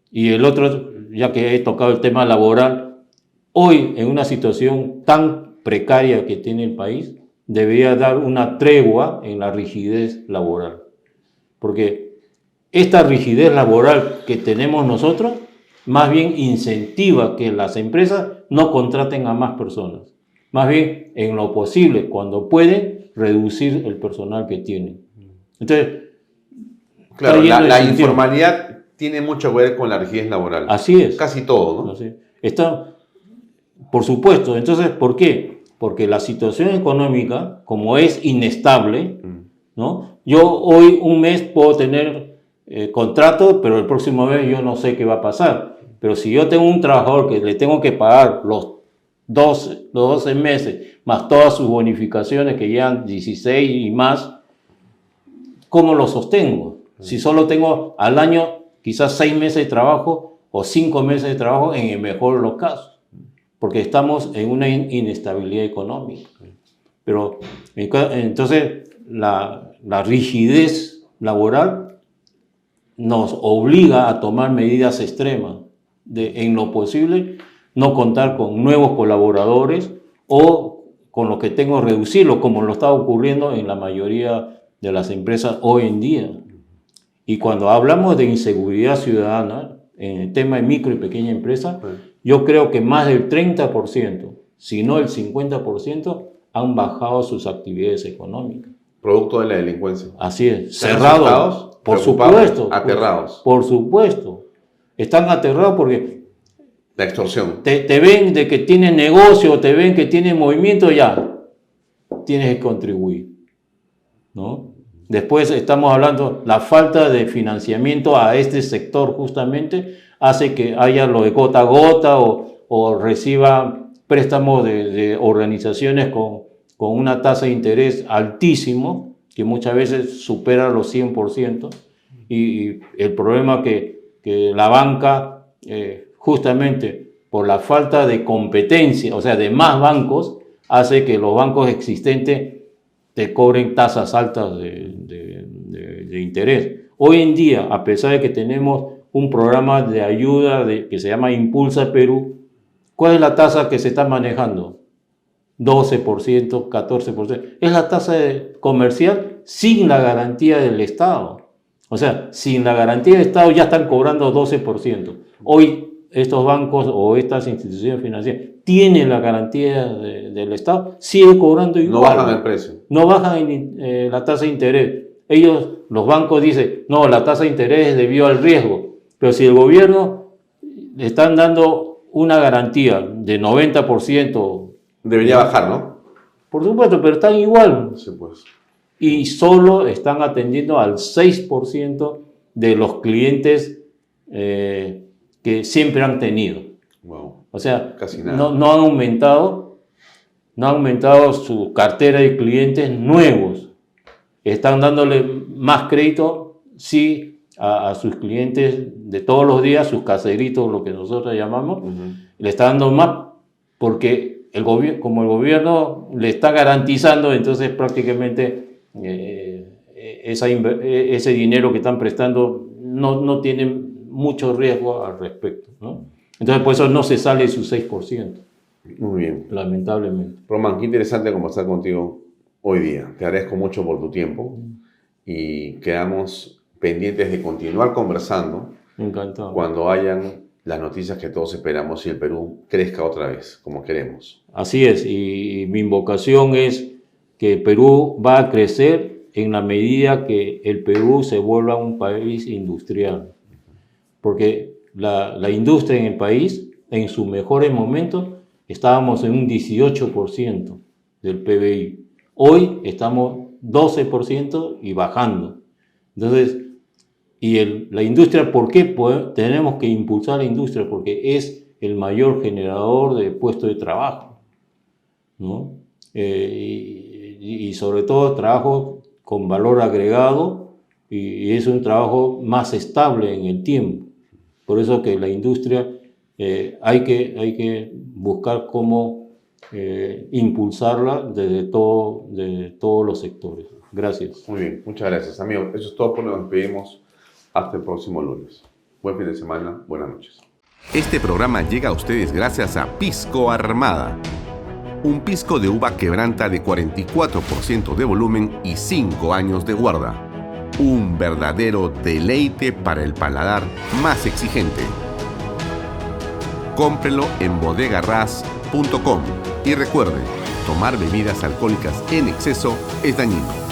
Y el otro, ya que he tocado el tema laboral, hoy en una situación tan precaria que tiene el país, debería dar una tregua en la rigidez laboral. Porque esta rigidez laboral que tenemos nosotros, más bien incentiva que las empresas no contraten a más personas. Más bien, en lo posible, cuando pueden, reducir el personal que tienen. Entonces, claro, la informalidad tiene mucho que ver con la rigidez laboral. Así es. Casi todo, ¿no? Así está, por supuesto. Entonces, ¿por qué? Porque la situación económica, como es inestable, ¿no? Yo hoy un mes puedo tener contrato, pero el próximo mes yo no sé qué va a pasar. Pero si yo tengo un trabajador que le tengo que pagar los 12 meses, más todas sus bonificaciones que llegan 16 y más, ¿cómo lo sostengo? Si solo tengo al año quizás 6 meses de trabajo o 5 meses de trabajo en el mejor de los casos, porque estamos en una inestabilidad económica. Pero entonces la rigidez laboral nos obliga a tomar medidas extremas, en lo posible no contar con nuevos colaboradores o con lo que tengo reducirlo, como lo está ocurriendo en la mayoría de las empresas hoy en día. Y cuando hablamos de inseguridad ciudadana, en el tema de micro y pequeña empresa, yo creo que más del 30%, si no el 50%, han bajado sus actividades económicas. Producto de la delincuencia. Así es, cerrados, por supuesto. Aterrados. Por supuesto. Están aterrados porque la extorsión. Te ven de que tienes negocio, te ven que tienes movimiento, ya tienes que contribuir, ¿no? Después estamos hablando, la falta de financiamiento a este sector justamente hace que haya lo de gota a gota o reciba préstamos de organizaciones con una tasa de interés altísimo, que muchas veces supera los 100%, y el problema que la banca, justamente por la falta de competencia, o sea, de más bancos, hace que los bancos existentes te cobren tasas altas de interés. Hoy en día, a pesar de que tenemos un programa de ayuda que se llama Impulsa Perú, ¿cuál es la tasa que se está manejando? 12%, 14%. Es la tasa comercial sin la garantía del Estado. O sea, sin la garantía del Estado ya están cobrando 12%. Hoy estos bancos o estas instituciones financieras tienen la garantía del Estado, siguen cobrando igual. No bajan el precio. No bajan la tasa de interés. Ellos, los bancos dicen, no, la tasa de interés es debido al riesgo. Pero si el gobierno le están dando una garantía de 90%... Debería bajar, ¿no? Por supuesto, pero están igual. Sí, pues. Y solo están atendiendo al 6% de los clientes que siempre han tenido. Wow. O sea, casi nada. No han aumentado su cartera de clientes nuevos. Están dándole más crédito, sí, a sus clientes de todos los días, sus caseritos, lo que nosotros llamamos. Le está dando más porque como el gobierno le está garantizando, entonces prácticamente ese dinero que están prestando no tiene mucho riesgo al respecto, ¿no? Entonces por eso no se sale de su 6%. Muy bien. Lamentablemente. Román, qué interesante conversar contigo hoy día. Te agradezco mucho por tu tiempo y quedamos pendientes de continuar conversando. Encantado. Cuando hayan las noticias que todos esperamos y el Perú crezca otra vez, como queremos. Así es, y mi invocación es que Perú va a crecer en la medida que el Perú se vuelva un país industrial. Porque la industria en el país, en sus mejores momentos, estábamos en un 18% del PBI. Hoy estamos 12% y bajando. Entonces, la industria, ¿por qué tenemos que impulsar la industria? Porque es el mayor generador de puestos de trabajo, ¿no? Y sobre todo trabajo con valor agregado y es un trabajo más estable en el tiempo. Por eso que la industria hay que buscar cómo impulsarla desde todos los sectores. Gracias. Muy bien, muchas gracias, amigos. Eso es todo por lo que nos despedimos. Hasta el próximo lunes. Buen fin de semana, buenas noches. Este programa llega a ustedes gracias a Pisco Armada. Un pisco de uva quebranta de 44% de volumen y 5 años de guarda. Un verdadero deleite para el paladar más exigente. Cómprelo en bodegarras.com y recuerde, tomar bebidas alcohólicas en exceso es dañino.